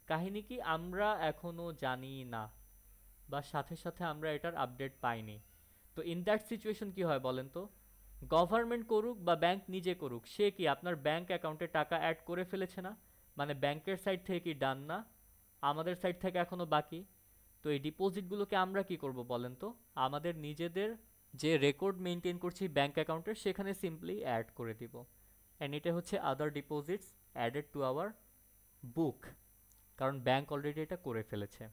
কাহিনী কি আমরা এখনো জানি না, বা সাথে সাথে আমরা এটার আপডেট পাইনি। তো ইন দ্যাট সিচুয়েশন কি হয় বলেন তো? গভর্নমেন্ট করুক বা ব্যাংক নিজে করুক, সে কি আপনার ব্যাংক অ্যাকাউন্টে টাকা অ্যাড করে ফেলেছে না? মানে ব্যাংকের সাইড থেকে কি ডান না? আমাদের সাইড থেকে এখনো বাকি। তো এই ডিপোজিটগুলোকে আমরা কি করব বলেন তো? আমাদের নিজেদের যে রেকর্ড মেনটেন করছি ব্যাংক অ্যাকাউন্টের সেখানে সিম্পলি অ্যাড করে দিব। অ্যান্ড এটা হচ্ছে other deposits added to our book, কারণ ব্যাংক অলরেডি এটা করে ফেলেছে।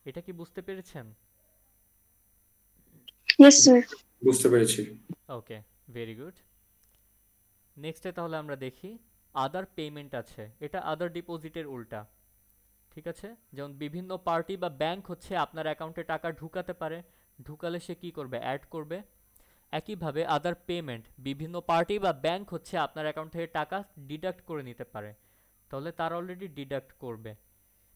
এটা কি বুঝতে পেরেছেন? Yes sir. বুঝতে পেরেছি। ওকে, ভেরি গুড। নেক্সটে তাহলে আমরা দেখি আদার পেমেন্ট আছে, এটা আদার ডিপোজিটের উল্টা। ঠিক আছে, যেমন বিভিন্ন পার্টি বা ব্যাংক হচ্ছে আপনার অ্যাকাউন্টে টাকা ঢুকাতে পারে, ঢুকালে সে কি করবে? অ্যাড করবে। একইভাবে আদার পেমেন্ট, বিভিন্ন পার্টি বা ব্যাংক হচ্ছে আপনার অ্যাকাউন্ট থেকে টাকা ডিডাক্ট করে নিতে পারে, তাহলে তার অলরেডি ডিডাক্ট করবে।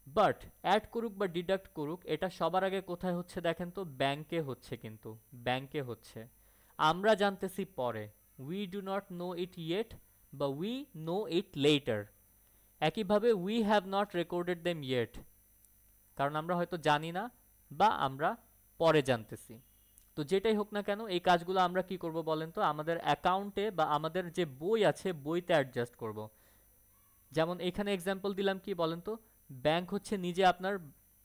বাট অ্যাড করুক বা ডিডাক্ট করুক, এটা সবার আগে কোথায় হচ্ছে দেখেন তো? ব্যাংকে হচ্ছে, কিন্তু ব্যাংকে হচ্ছে, আমরা জানতেছি পরে। We do not know it yet বা উই নো ইট লেটার। একইভাবে we have not recorded them yet, কারণ আমরা হয়তো জানি না বা আমরা পরে জানতেছি। তো যেটাই হোক না কেন এই কাজগুলো আমরা কি করব বলেন তো? আমাদের অ্যাকাউন্টে বা আমাদের যে বই আছে বইতে অ্যাডজাস্ট করব। যেমন এখানে এক্সাম্পল দিলাম কি বলেন তো? ব্যাংক হচ্ছে নিজে আপনার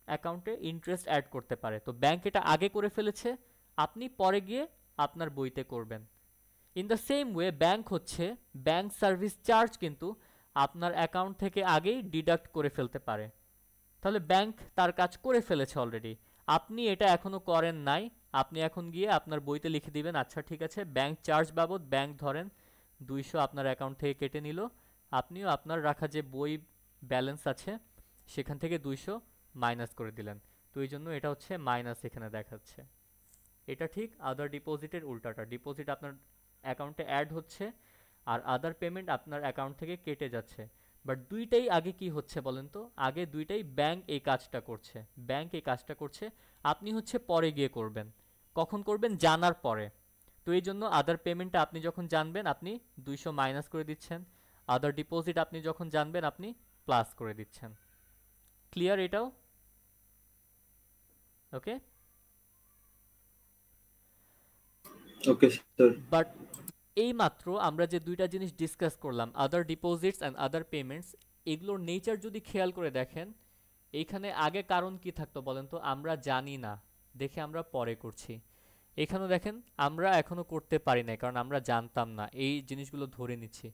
অ্যাকাউন্টে ইন্টারেস্ট অ্যাড করতে পারে, তো ব্যাংক এটা আগে করে ফেলেছে, আপনি পরে গিয়ে আপনার বইতে করবেন। In the same way bank হচ্ছে ব্যাংক সার্ভিস চার্জ কিন্তু আপনার অ্যাকাউন্ট থেকে আগেই ডিডাক্ট করে ফেলতে পারে, তাহলে ব্যাংক তার কাজ করে ফেলেছে অলরেডি, আপনি এটা এখনো করেন নাই। আপনি এখন গিয়ে আপনার বইতে লিখে দিবেন, আচ্ছা ঠিক আছে ব্যাংক চার্জ বাবদ ব্যাংক ধরেন 200 আপনার অ্যাকাউন্ট থেকে কেটে নিল, আপনিও আপনার রাখা যে বই ব্যালেন্স আছে সেখান থেকে 200 মাইনাস করে দিলেন। তো এই জন্য এটা হচ্ছে মাইনাস এখানে দেখাচ্ছে। এটা ঠিক আদার ডিপোজিটের উল্টাটা, ডিপোজিট আপনার অ্যাকাউন্টে অ্যাড হচ্ছে আর আদার পেমেন্ট আপনার অ্যাকাউন্ট থেকে কেটে যাচ্ছে। বাট দুইটাই আগে কি হচ্ছে বলেন তো? আগে দুইটাই ব্যাংক এই কাজটা করছে, ব্যাংক এই কাজটা করছে, আপনি হচ্ছে পরে গিয়ে করবেন। কখন করবেন? জানার পরে। তো এই জন্য আদার পেমেন্টটা আপনি যখন জানবেন আপনি 200 মাইনাস করে দিচ্ছেন, আদার ডিপোজিট আপনি যখন জানবেন আপনি প্লাস করে দিচ্ছেন। ক্লিয়ার এটাও? ওকে ওকে স্যার। বাট এইমাত্র আমরা যে দুইটা জিনিস ডিসকাস করলাম, আদার ডিপোজিটস অ্যান্ড আদার পেমেন্টস, এগুলোর নেচার যদি খেয়াল করে দেখেন, এইখানে আগে কারণ কি থাকতো বলেন তো? আমরা জানি না দেখে আমরা পরে করছি। এখানেও দেখেন আমরা এখনো করতে পারি না, কারণ আমরা জানতাম না, এই জিনিসগুলো ধরে নিচ্ছি।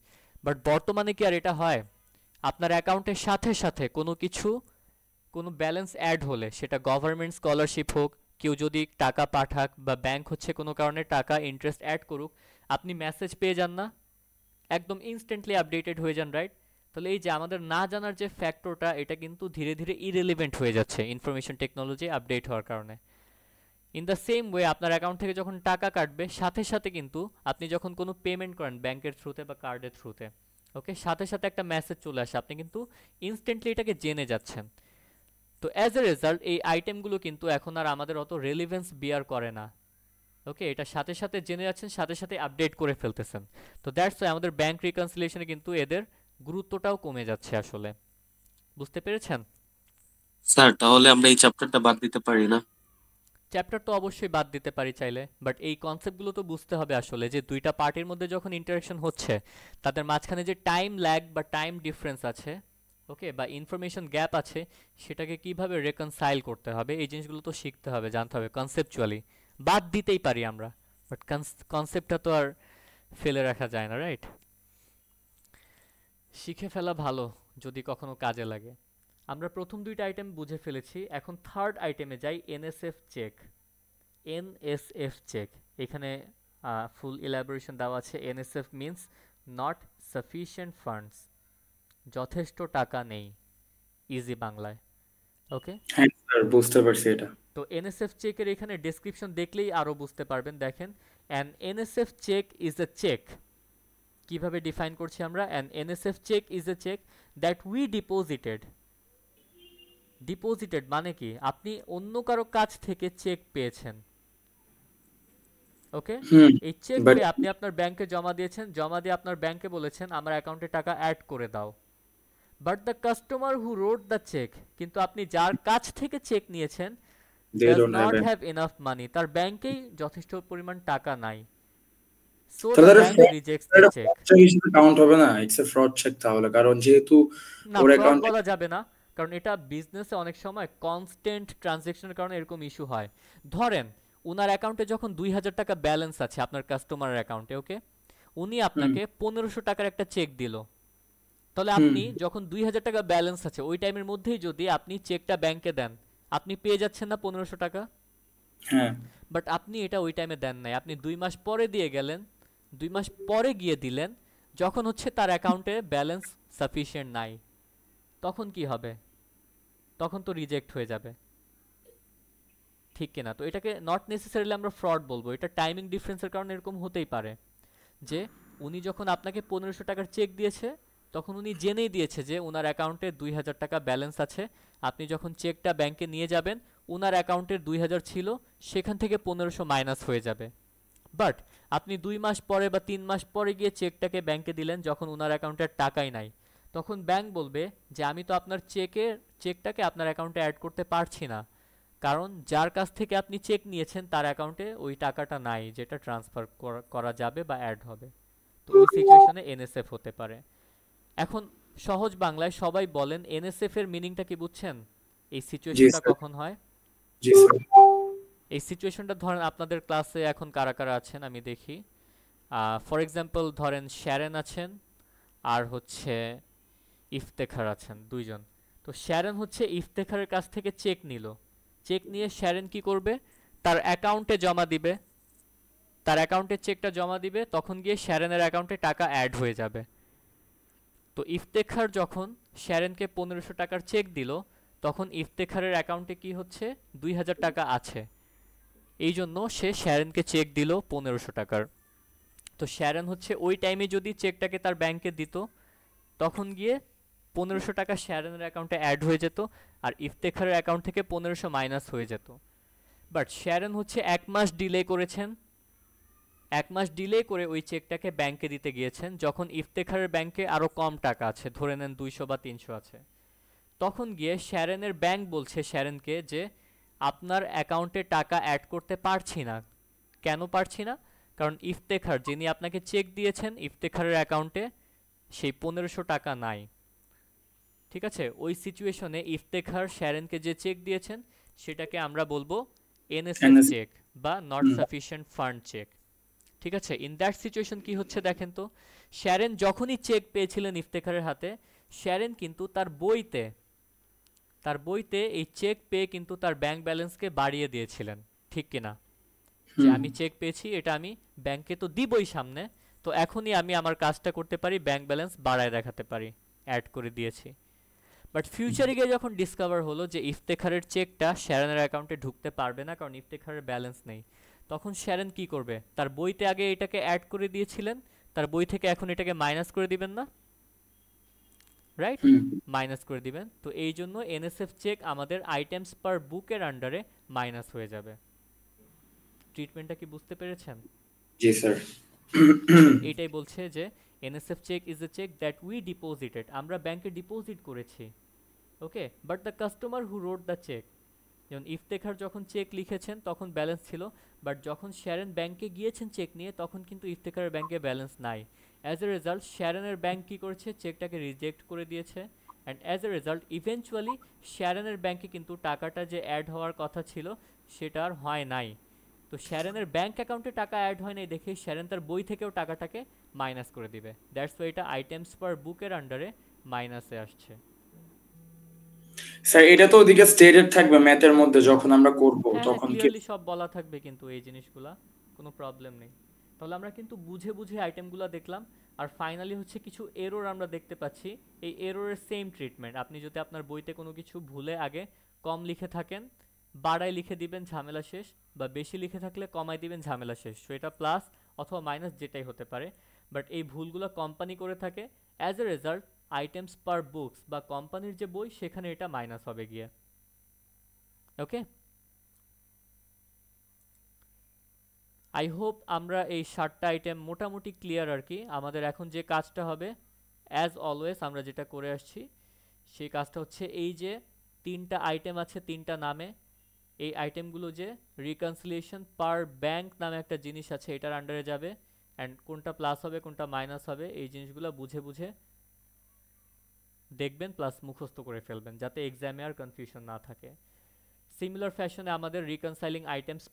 বাট বর্তমানে কি আর এটা হয়? আপনার অ্যাকাউন্টের সাথে সাথে কোনো কিছু, কোনো ব্যালেন্স অ্যাড হলে, সেটা গভর্নমেন্ট স্কলারশিপ হোক, কেউ যদি টাকা পাঠাক বা ব্যাংক হচ্ছে কোনো কারণে টাকা ইন্টারেস্ট অ্যাড করুক, আপনি মেসেজ পেয়ে যান না? একদম ইনস্ট্যান্টলি আপডেটেড হয়ে যান, রাইট? তাহলে এই যে আমাদের না জানার যে ফ্যাক্টরটা, এটা কিন্তু ধীরে ধীরে ইরেলিভেন্ট হয়ে যাচ্ছে ইনফরমেশন টেকনোলজি আপডেট হওয়ার কারণে। ইন দ্য সেম ওয়ে, আপনার অ্যাকাউন্ট থেকে যখন টাকা কাটবে, সাথে সাথে কিন্তু আপনি যখন কোনো পেমেন্ট করেন ব্যাংকের থ্রুতে বা কার্ডের থ্রুতে, ওকে, সাথে সাথে একটা মেসেজ চলে আসে, আপনি কিন্তু ইনস্ট্যান্টলি এটাকে জেনে যাচ্ছেন। তো অ্যাজ এ রেজাল্ট এই আইটেমগুলো কিন্তু এখন আর আমাদের অত রেলিভেন্স বিয়ার করে না। ওকে, এটা সাথে সাথে জেনে যাচ্ছেন, সাথে সাথে আপডেট করে ফেলতেছেন। তো দ্যাটস ওয়াই আমাদের ব্যাংক রিকনসিলিয়েশনে কিন্তু এদের গুরুত্বটাও কমে যাচ্ছে আসলে। বুঝতে পেরেছেন? স্যার তাহলে আমরা এই চ্যাপ্টারটা বাদ দিতে পারি না? চ্যাপ্টার তো অবশ্যই বাদ দিতে পারি চাইলে, বাট এই কনসেপ্টগুলো তো বুঝতে হবে আসলে, যে দুইটা পার্টির মধ্যে যখন ইন্টারাকশন হচ্ছে, তাদের মাঝখানে যে টাইম ল্যাগ বা টাইম ডিফারেন্স আছে, ওকে, বা ইনফরমেশন গ্যাপ আছে, সেটাকে কিভাবে রেকনসাইল করতে হবে, এই জিনিসগুলো তো শিখতে হবে, জানতে হবে কনসেপচুয়ালি। বাদ দিতেই পারি আমরা, বাট কনসেপ্টটা তো আর ফেলে রাখা যায় না, রাইট? শিখে ফেলা ভালো যদি কখনো কাজে লাগে। আমরা প্রথম দুইটা আইটেম বুঝে ফেলেছি, এখন থার্ড আইটেমে যাই, এনএসএফ চেক। এনএসএফ চেক, এখানে ফুল ইলাবোরেশন দেওয়া আছে। NSF means not sufficient funds, যথেষ্ট টাকা নেই, ইজি বাংলায়। ওকে, হ্যাঁ স্যার, বুঝতে পারছি এটা। তো এনএসএফ চেকের এখানে ডেসক্রিপশন দেখলেই আরও বুঝতে পারবেন। দেখেন, an NSF cheque is a cheque, কিভাবে ডিফাইন করছি আমরা? An NSF cheque is a cheque that we deposited. Deposited মানে কি? আপনি অন্য কারো কাছ থেকে চেক পেয়েছেন, ওকে, এই চেক বাট পেয়ে আপনি আপনার ব্যাংকে জমা দিয়েছেন, জমা দিয়ে আপনার ব্যাংকে বলেছেন আমার অ্যাকাউন্টে টাকা অ্যাড করে দাও। But the customer who wrote the cheque, কিন্তু আপনি যার কাছ থেকে চেক নিয়েছেন, they does don't have not have enough money, তার ব্যাংকেই যথেষ্ট পরিমাণ টাকা নাই। সো দ্য তাহলে bank rejects the cheque. Cheque হিসেবে কাউন্ট হবে না, ইটস এ ফ্রড চেক তাহলে, কারণ যেহেতু না, ওর ফ্রড অ্যাকাউন্টে বলা যাবে না, কারণ এটা বিজনেসে অনেক সময় কনস্ট্যান্ট ট্রানজ্যাকশনের কারণে এরকম ইস্যু হয়। ধরেন উনার অ্যাকাউন্টে যখন 2000 টাকা ব্যালেন্স আছে আপনার কাস্টমারের অ্যাকাউন্টে, ওকে, উনি আপনাকে 1500 টাকার একটা চেক দিল, তাহলে আপনি যখন 2000 টাকা ব্যালেন্স আছে ওই টাইমের মধ্যেই যদি আপনি চেকটা ব্যাংকে দেন, আপনি পেয়ে যাচ্ছেন না 1500 টাকা? হ্যাঁ, বাট আপনি এটা ওই টাইমে দেন নাই, আপনি 2 মাস পরে দিয়ে গেলেন, 2 মাস পরে গিয়ে দিলেন, যখন হচ্ছে তার অ্যাকাউন্টে ব্যালেন্স সাফিসিয়েন্ট নাই, তখন কি হবে? তখন তো রিজেক্ট হয়ে যাবে, ঠিক কিনা? তো এটাকে নট নেসেসারিলি আমরা ফ্রড বলবো, এটা টাইমিং ডিফারেন্সের কারণে এরকম হতেই পারে, যে উনি যখন আপনাকে 1500 টাকার চেক দিয়েছে, তখন উনি জেনেই দিয়েছে যে ওনার অ্যাকাউন্টে 2000 টাকা ব্যালেন্স আছে, আপনি যখন চেকটা ব্যাংকে নিয়ে যাবেন, ওনার অ্যাকাউন্টের 2000 ছিল, সেখান থেকে 1500 মাইনাস হয়ে যাবে। বাট আপনি 2 মাস পরে বা 3 মাস পরে গিয়ে চেকটাকে ব্যাংকে দিলেন, যখন ওনার অ্যাকাউন্টে টাকাই নাই, তখন ব্যাংক বলবে যে আমি তো আপনার চেকটাকে আপনার অ্যাকাউন্টে অ্যাড করতে পারছি না, কারণ যার কাছ থেকে আপনি চেক নিয়েছেন তার অ্যাকাউন্টে ওই টাকাটা নাই যেটা ট্রান্সফার করা যাবে বা অ্যাড হবে। তো ওই সিচুয়েশনে এনএসএফ হতে পারে। এখন সহজ বাংলায় সবাই বলেন, এনএসএফ এর মিনিংটা কি বুঝছেন? এই জি সিচুয়েশনটা স্যার, কখন হয়? জি স্যার। এই সিচুয়েশনটা ধরেন আপনাদের ক্লাসে এখন কারা কারা আছেন আমি দেখি। ফর এক্সাম্পল ধরেন শ্যারেন আছেন আর হচ্ছে ইফতেখার আছেন, দুইজন। তো শ্যারেন হচ্ছে ইফতেখারের কাছ থেকে চেক নিল, চেক নিয়ে শ্যারেন কি করবে? তার অ্যাকাউন্টে জমা দিবে, তার অ্যাকাউন্টে চেকটা জমা দিবে, তখন গিয়ে শ্যারেনের অ্যাকাউন্টে টাকা অ্যাড হয়ে যাবে। তো ইফতেখার যখন শ্যারেনকে 1500 টাকার চেক দিল, তখন ইফতেখারের অ্যাকাউন্টে কি হচ্ছে? 2000 টাকা আছে, এই জন্য সে শ্যারেনকে চেক দিল 1500 টাকার। তো শ্যারেন হচ্ছে ওই টাইমে যদি চেকটাকে তার ব্যাংকে দিত, তখন গিয়ে 1500 টাকা শ্যারেনের অ্যাকাউন্টে অ্যাড হয়ে যেত, আর ইফতেখারের অ্যাকাউন্ট থেকে 1500 মাইনাস হয়ে যেত। বাট শ্যারেন হচ্ছে 1 মাস ডিলে করেছেন, 1 মাস ডিলে করে ওই চেকটাকে ব্যাংকে দিতে গিয়েছেন, যখন ইফতেখারের ব্যাংকে আরও কম টাকা আছে, ধরে নেন 200 বা 300 আছে। তখন গিয়ে শ্যারেনের ব্যাংক বলছে শ্যারেনকে যে আপনার অ্যাকাউন্টে টাকা অ্যাড করতে পারছি না। কেন পারছি না? কারণ ইফতেখার, যিনি আপনাকে চেক দিয়েছেন, ইফতেখারের অ্যাকাউন্টে সেই 1500 টাকা নাই। ঠিক আছে, ওই সিচুয়েশনে ইফতেখার শ্যারেনকে যে চেক দিয়েছেন সেটাকে আমরা বলবো এনএসএফ চেক। বা not hmm sufficient fund cheque. ঠিক আছে, ইন দ্যাট সিচুয়েশন কি হচ্ছে দেখেন তো, শ্যারেন যখনই চেক পেয়েছিলেন ইফতেখারের হাতে, শ্যারেন কিন্তু তার বইতে এই চেক পেয়ে কিন্তু তার ব্যাংক ব্যালেন্সকে বাড়িয়ে দিয়েছিলেন, ঠিক কিনা? যে হুম আমি চেক পেয়েছি, এটা আমি ব্যাংকে তো দিবই সামনে, তো এখনই আমি আমার কাজটা করতে পারি, ব্যাংক ব্যালেন্স বাড়ায় দেখাতে পারি, অ্যাড করে দিয়েছি। বাট ফিউচারে গিয়ে যখন ডিসকভার হলো যে ইফতেখারের চেকটা শ্যারনের অ্যাকাউন্টে ঢুকতে পারবে না, কারণ ইফতেখারের ব্যালেন্স নেই, তখন শ্যারন কি করবে? তার বইতে আগে এটাকে অ্যাড করে দিয়েছিলেন, তার বই থেকে এখন এটাকে মাইনাস করে দিবেন না, রাইট? হুম মাইনাস করে দিবেন। তো এই জন্য এনএসএফ চেক আমাদের আইটেমস পার বুকের আন্ডারে মাইনাস হয়ে যাবে। ট্রিটমেন্টটা কি বুঝতে পেরেছেন? জি স্যার। এইটাই বলছে যে NSF cheque is a cheque that we deposited, আমরা ব্যাংকে ডিপোজিট করেছি, okay, but the customer who wrote the cheque, যেমন ইফতেখার যখন চেক লিখেছেন তখন ব্যালেন্স ছিল, বাট যখন শ্যারন ব্যাংকে গিয়েছেন চেক নিয়ে তখন কিন্তু ইফতেখারের ব্যাংকে ব্যালেন্স নাই। অ্যাজ এ রেজাল্ট শ্যারনের ব্যাংক কী করেছে? চেকটাকে রিজেক্ট করে দিয়েছে, and as a result eventually শ্যারনের ব্যাংকে কিন্তু টাকাটা যে অ্যাড হওয়ার কথা ছিল সেটা আর হয় নাই। তো শ্যারনের ব্যাংক অ্যাকাউন্টে টাকা অ্যাড হয় নাই দেখে শ্যারন তার বই থেকেও টাকাটাকে মাইনাস করে দিবে। দ্যাটস ওয়াই এটা আইটেমস পার বুকের আন্ডারে মাইনাসে আসছে। স্যার এটা তো ওদিকে স্টেটেড থাকবে ম্যাথের মধ্যে যখন আমরা করব হ্যাঁ, তখন কি? ক্লিয়ারলি সব বলা থাকবে কিন্তু এই জিনিসগুলা, কোনো প্রবলেম নেই। তাহলে আমরা কিন্তু বুঝে বুঝে আইটেমগুলো দেখলাম, আর ফাইনালি হচ্ছে কিছু এরর আমরা দেখতে পাচ্ছি। এই এররের সেম ট্রিটমেন্ট, আপনি যদি আপনার বইতে কোনো কিছু ভুলে আগে কম লিখে থাকেন, বাড়াই লিখে দিবেন, ঝামেলা শেষ, বা বেশি লিখে থাকলে কমাই দিবেন, ঝামেলা শেষ। সো এটা প্লাস অথবা মাইনাস যেটাই হতে পারে, বাট এই ভুলগুলো কোম্পানি করে থাকে। As a result items per books বা কোম্পানির যে বই সেখানে এটা মাইনাস হবে গিয়ে। ওকে, আই হোপ আমরা এই 7টা আইটেম মোটামুটি ক্লিয়ার আর কি। আমাদের এখন যে কাজটা হবে, অ্যাজ অলওয়েজ আমরা যেটা করে আসছি, সেই কাজটা হচ্ছে এই যে 3টা আইটেম আছে 3টা নামে, এই আইটেমগুলো যে রিকনসিলিয়েশন পার ব্যাংক নামে একটা জিনিস আছে, এটার আন্ডারে যাবে, অ্যান্ড কোনটা প্লাস হবে কোনটা মাইনাস হবে এই জিনিসগুলো বুঝে বুঝে দেখবেন, প্লাস মুখস্থ করে ফেলবেন, যাতে এক্সামে আর কনফিউশন না থাকে। সিমিলার ফ্যাশনে আমাদের রিকনসাইলিং আইটেমস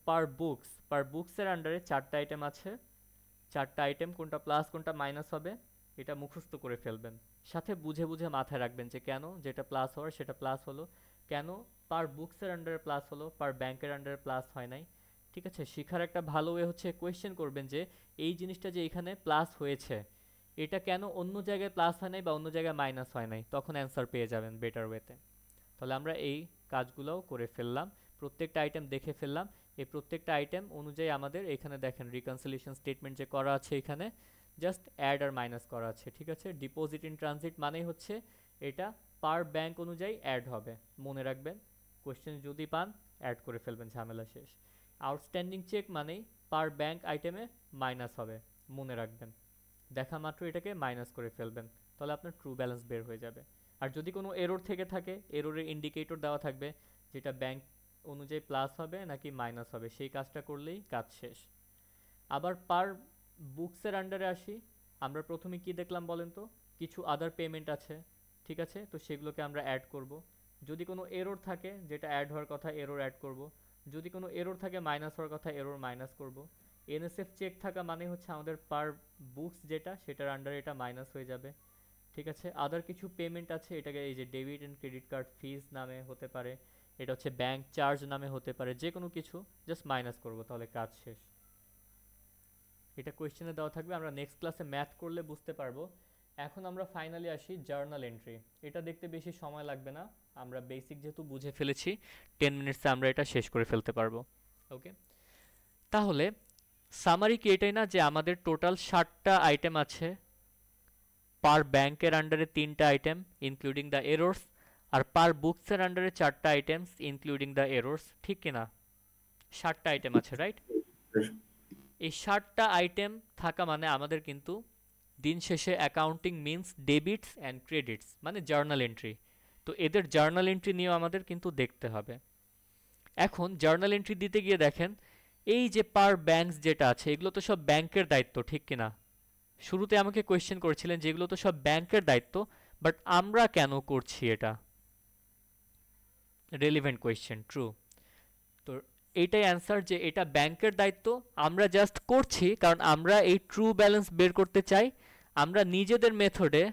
পার বুকসের আন্ডারে 4টা আইটেম আছে, 4টা আইটেম কোনটা প্লাস কোনটা মাইনাস হবে এটা মুখস্থ করে ফেলবেন, সাথে বুঝে বুঝে মাথায় রাখবেন যে কেন যেটা প্লাস হওয়ার সেটা প্লাস হলো, কেন পার বুকসের আন্ডারে প্লাস হলো, পার ব্যাংকের আন্ডারে প্লাস হয় নাই। ঠিক আছে, শেখার একটা ভালো ওয়ে হচ্ছে কোয়েশ্চেন করবেন যে এই জিনিসটা যে এখানে প্লাস হয়েছে এটা কেন অন্য জায়গায় প্লাস হয় নাই বা অন্য জায়গায় মাইনাস হয় নাই, তখন অ্যান্সার পেয়ে যাবেন বেটার ওয়েতে। তাহলে আমরা এই কাজগুলোও করে ফেললাম, প্রত্যেকটা আইটেম দেখে ফেললাম। এই প্রত্যেকটা আইটেম অনুযায়ী আমাদের এখানে দেখেন রিকনসিলিয়েশন স্টেটমেন্ট যে করা আছে, এখানে জাস্ট অ্যাড আর মাইনাস করা আছে। ঠিক আছে, ডিপোজিট ইন ট্রানজিট মানেই হচ্ছে এটা পার ব্যাংক অনুযায়ী অ্যাড হবে, মনে রাখবেন। কোয়েশ্চেন যদি পান অ্যাড করে ফেলবেন, ঝামেলা শেষ। আউটস্ট্যান্ডিং চেক মানেই পার ব্যাংক আইটেমে মাইনাস হবে, মনে রাখবেন। দেখা মাত্র এটাকে মাইনাস করে ফেলবেন, তাহলে আপনার ট্রু ব্যালেন্স বের হয়ে যাবে। আর যদি কোনো এরর থেকে থাকে, এররের ইন্ডিকেটর দেওয়া থাকবে যেটা ব্যাংক অনুযায়ী প্লাস হবে নাকি মাইনাস হবে, সেই কাজটা করলেই কাজ শেষ। আবার পার বুকসের আন্ডারে আসি, আমরা প্রথমে কি দেখলাম বলেন তো? কিছু আদার পেমেন্ট আছে, ঠিক আছে, তো সেগুলোকে আমরা অ্যাড করব। যদি কোনো এরর থাকে যেটা অ্যাড হওয়ার কথা, এরর অ্যাড করব। যদি কোনো এরর থাকে মাইনাস হওয়ার কথা, এরর মাইনাস করব। এনএসএফ চেক থাকা মানে হচ্ছে আমাদের পার বুকস যেটা সেটার আন্ডারে এটা মাইনাস হয়ে যাবে। ঠিক আছে, আদার কিছু পেমেন্ট আছে, এটাকে এই যে ডেবিট অ্যান্ড ক্রেডিট কার্ড ফিজ নামে হতে পারে, এটা হচ্ছে ব্যাংক চার্জ নামে হতে পারে, যে কোনো কিছু জাস্ট মাইনাস করব, তাহলে কাজ শেষ। এটা কোয়েশ্চেনে দেওয়া থাকবে, আমরা নেক্সট ক্লাসে ম্যাথ করলে বুঝতে পারবো। এখন আমরা ফাইনালি আসি জার্নাল এন্ট্রি। এটা দেখতে বেশি সময় লাগবে না, আমরা বেসিক যেহেতু বুঝে ফেলেছি 10 মিনিটসে আমরা এটা শেষ করে ফেলতে পারবো। ওকে, তাহলে সামারি কি এটাই না যে আমাদের টোটাল 7টা আইটেম আছে, পার ব্যাংকের আন্ডারে 3টা আইটেম ইনক্লুডিং দ্য এরর্স, আর পার বুকসের আন্ডারে 4টা আইটেমস ইনক্লুডিং দ্য এরর্স, ঠিক কিনা? 7টা আইটেম আছে, রাইট? এই 7টা আইটেম থাকা মানে আমাদের কিন্তু দিন শেষে অ্যাকাউন্টিং মিনস ডেবিটস অ্যান্ড ক্রেডিটস, মানে জার্নাল এন্ট্রি। তো এদের জার্নাল এন্ট্রি নিয়েও আমাদের কিন্তু দেখতে হবে। এখন জার্নাল এন্ট্রি দিতে গিয়ে দেখেন এই যে পার ব্যাংকস যেটা আছে এগুলো তো সব ব্যাংকের দায়িত্ব, ঠিক কিনা? শুরুতে আমাকে কোয়েশ্চেন করেছিলেন যেগুলো তো সব ব্যাংকের দায়িত্ব, বাট আমরা কেন করছি এটা? Relevant question, true. তো এইটাই অ্যান্সার, যে এটা ব্যাংকের দায়িত্ব। আমরা জাস্ট করছি কারণ আমরা এই ট্রু ব্যালেন্স বের করতে চাই। আমরা নিজেদের মেথডে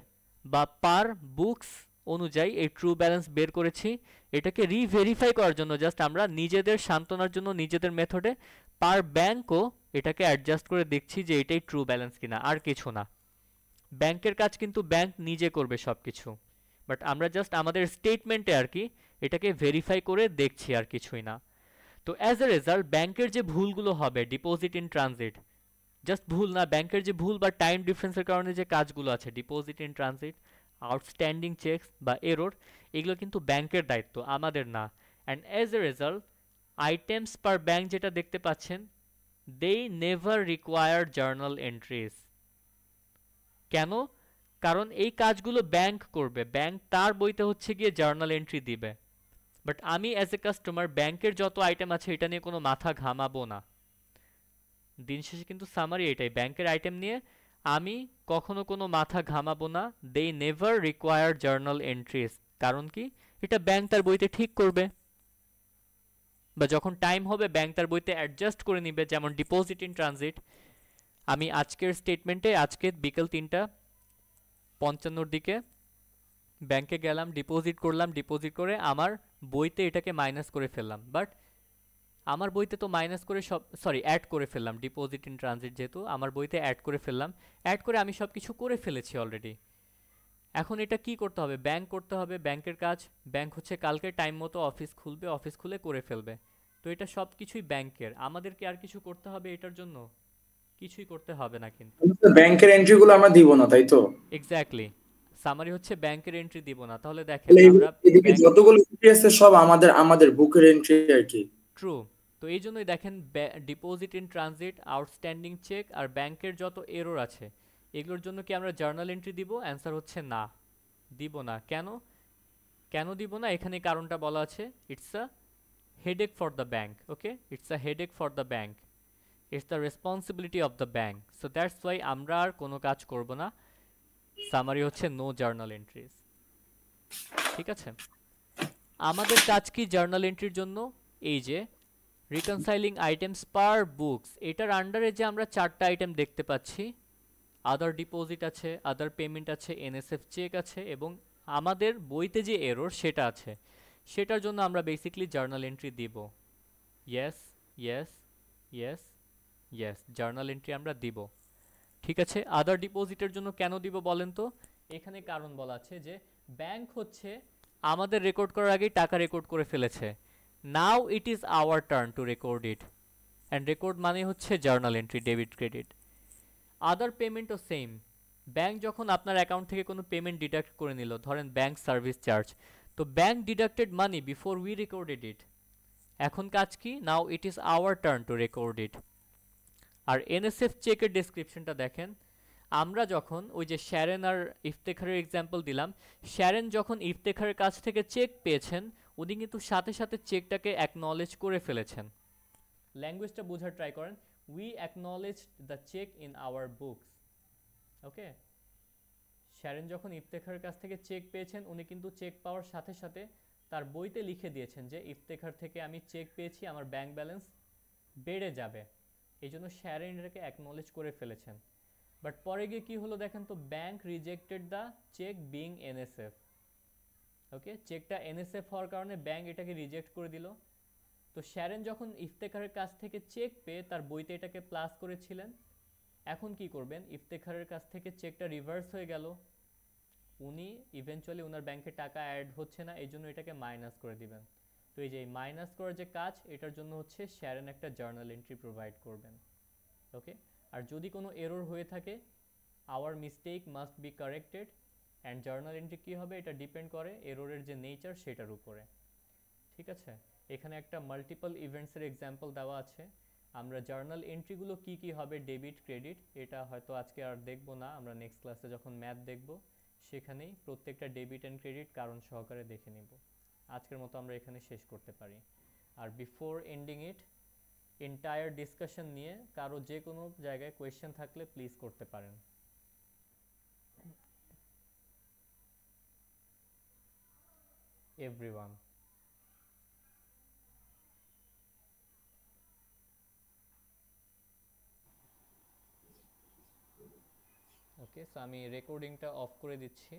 বা পার বুকস অনুযায়ী এই ট্রু ব্যালেন্স বের করেছি। এটাকে রিভেরিফাই করার জন্য জাস্ট আমরা নিজেদের সান্ত্বনার জন্য নিজেদের মেথডে পার ব্যাংকও এটাকে অ্যাডজাস্ট করে দেখছি যে এটাই ট্রু ব্যালেন্স কিনা, আর কিছু না। ব্যাংকের কাজ কিন্তু ব্যাংক নিজে করবে সব কিছু, বাট আমরা জাস্ট আমাদের স্টেটমেন্টে আর কি এটাকে ভেরিফাই করে দেখছি, আর কিছুই না। তো অ্যাজ এ রেজাল্ট ব্যাংকের যে ভুলগুলো হবে ডিপোজিট ইন ট্রানজিট, জাস্ট ভুল না, ব্যাংকের যে ভুল বা টাইম ডিফারেন্সের কারণে যে কাজগুলো আছে, deposit in transit, outstanding cheques বা এরর, এগুলো কিন্তু ব্যাংকের দায়িত্ব, আমাদের না। And as a result items per bank যেটা দেখতে পাচ্ছেন, they never require journal entries. কেন? কারণ এই কাজগুলো ব্যাংক করবে, ব্যাংক তার বইতে হচ্ছে গিয়ে জার্নাল এন্ট্রি দিবে। বাট আমি অ্যাজ এ কাস্টমার ব্যাংকের যত আইটেম আছে এটা নিয়ে কোনো মাথা ঘামাবো না। দিন শেষে কিন্তু সামারি এটাই, ব্যাংকের আইটেম নিয়ে আমি কখনো কোনো মাথা ঘামাবো না। They never require journal entries, কারণ কি? এটা ব্যাংক তার বইতে ঠিক করবে, বা যখন টাইম হবে ব্যাংক তার বইতে অ্যাডজাস্ট করে নিবে। যেমন ডিপোজিট ইন ট্রানজিট, আমি আজকের স্টেটমেন্টে আজকে বিকেল 3:55 দিকে ব্যাংকে গেলাম, ডিপোজিট করলাম, ডিপোজিট করে আমার বইতে এটাকে মাইনাস করে ফেললাম। বাট আমার বইতে তো মাইনাস করে সব, সরি অ্যাড করে ফেললাম, ডিপোজিট ইন ট্রানজিট যেহেতু আমার বইতে অ্যাড করে ফেললাম, অ্যাড করে আমি সব কিছু করে ফেলেছি অলরেডি। এখন এটা কি করতে হবে? ব্যাংক করতে হবে, ব্যাংকের কাজ। ব্যাংক হচ্ছে কালকে টাইম মতো অফিস খুলবে, অফিস খুলে করে ফেলবে। তো এটা সব কিছুই ব্যাংকের, আমাদেরকে আর কিছু করতে হবে এটার জন্য? কিছুই করতে হবে না কিন্তু। ব্যাংকের এন্ট্রি গুলো আমরা দিব না, তাই তো? এক্স্যাক্টলি, সামারি হচ্ছে ব্যাংকের এন্ট্রি দিব না। তাহলে দেখেন তাহলে আমরা এদিকে ব্যাংক, যতগুলো এন্ট্রি আছে সব আমাদের আমাদের বুকের এন্ট্রি আর কি। ট্রু। তো এই জন্যই দেখেন deposit in transit, outstanding cheque আর ব্যাংকের যত এরর আছে এগুলোর জন্য কি আমরা জার্নাল এন্ট্রি দিব? অ্যান্সার হচ্ছে না, দিব না। কেন? কেন দিব না? এখানে কারণটা বলা আছে, it's a headache for the bank. Okay, it's a headache for the bank, it's the responsibility of the bank. So that's why আমরা আর কোনো কাজ করব না। সামারি হচ্ছে নো জার্নাল এন্ট্রিজ। ঠিক আছে, আমাদের কাজ কি জার্নাল এন্ট্রির জন্য? এই যে রিকনসাইলিং আইটেমস পার বুকস, এটার আন্ডারে যে আমরা 4টা আইটেম দেখতে পাচ্ছি, আদার ডিপোজিট আছে, আদার পেমেন্ট আছে, এনএসএফ চেক আছে, এবং আমাদের বইতে যে এরর সেটা আছে, সেটার জন্য আমরা বেসিক্যালি জার্নাল এন্ট্রি দিব। Yes, yes, yes, yes, journal entry আমরা দিব। ঠিক আছে, আদার ডিপোজিটের জন্য কেন দিব বলেন তো? এখানে কারণ বলা আছে যে ব্যাংক হচ্ছে আমাদের রেকর্ড করার আগেই টাকা রেকর্ড করে ফেলেছে। Now it is our turn to record it, and record মানে হচ্ছে journal entry, debit credit. Other পেমেন্টও সেম, ব্যাংক যখন আপনার অ্যাকাউন্ট থেকে কোনো পেমেন্ট ডিডাক্ট করে নিল, ধরেন ব্যাংক সার্ভিস চার্জ, তো bank deducted money before we recorded it. এখন কাজ কি? Now it is our turn to record it. আর এনএসএফ চেকের ডেসক্রিপশনটা দেখেন, আমরা যখন ওই যে শ্যারেন আর ইফতেখারের এক্সাম্পল দিলাম, শ্যারেন যখন ইফতেখারের কাছ থেকে চেক পেয়েছেন, উনি কিন্তু সাথে সাথে চেকটাকে অ্যাকনলেজ করে ফেলেছেন। ল্যাঙ্গুয়েজটা বোঝার ট্রাই করেন, we acknowledge the cheque in our books. Okay, Sharon যখন ইফতেখারের কাছ থেকে চেক পেয়েছেন, উনি কিন্তু চেক পাওয়ার সাথে সাথে তার বইতে লিখে দিয়েছেন যে ইফতেখার থেকে আমি চেক পেয়েছি, আমার ব্যাংক ব্যালেন্স বেড়ে যাবে। এই জন্য শ্যারেন এটাকে অ্যাকনলেজ করে ফেলেছেন। বাট পরে গিয়ে কি হলো দেখেন তো, bank rejected the cheque being NSF. Okay, চেকটা এনএসএফ হওয়ার কারণে ব্যাংক এটাকে রিজেক্ট করে দিল। তো শ্যারেন যখন ইফতেখারের কাছ থেকে চেক পেয়ে তার বইতে এটাকে প্লাস করেছিলেন, এখন কি করবেন? ইফতেখারের কাছ থেকে চেকটা রিভার্স হয়ে গেল, উনি ইভেনচুয়ালি ওনার ব্যাংকে টাকা অ্যাড হচ্ছে না, এই জন্য এটাকে মাইনাস করে দিবেন। তো এই যে মাইনাস করার যে কাজ, এটার জন্য হচ্ছে শ্যারেন একটা জার্নাল এন্ট্রি প্রোভাইড করবেন। ওকে, আর যদি কোনো এরর হয়ে থাকে, our mistake must be corrected, and journal entry কী হবে এটা ডিপেন্ড করে এররের যে নেচার সেটার উপরে। ঠিক আছে, এখানে একটা মাল্টিপল ইভেন্টসের এক্সাম্পল দেওয়া আছে। আমরা জার্নাল এন্ট্রিগুলো কি কি হবে, ডেবিট ক্রেডিট, এটা হয়তো আজকে আর দেখব না, আমরা নেক্সট ক্লাসে যখন ম্যাথ দেখব সেখানেই প্রত্যেকটা ডেবিট অ্যান্ড ক্রেডিট কারণ সহকারে দেখে নিব। আজকের মতো আমরা এখানে শেষ করতে পারি। আর বিফোর এন্ডিং ইট, এন্টায়ার ডিসকাশন নিয়ে কারো যে কোনো জায়গায় কোয়েশ্চেন থাকলে প্লিজ করতে পারেন। এভরিওয়ান। ওকে, সো আমি রেকর্ডিংটা অফ করে দিচ্ছি।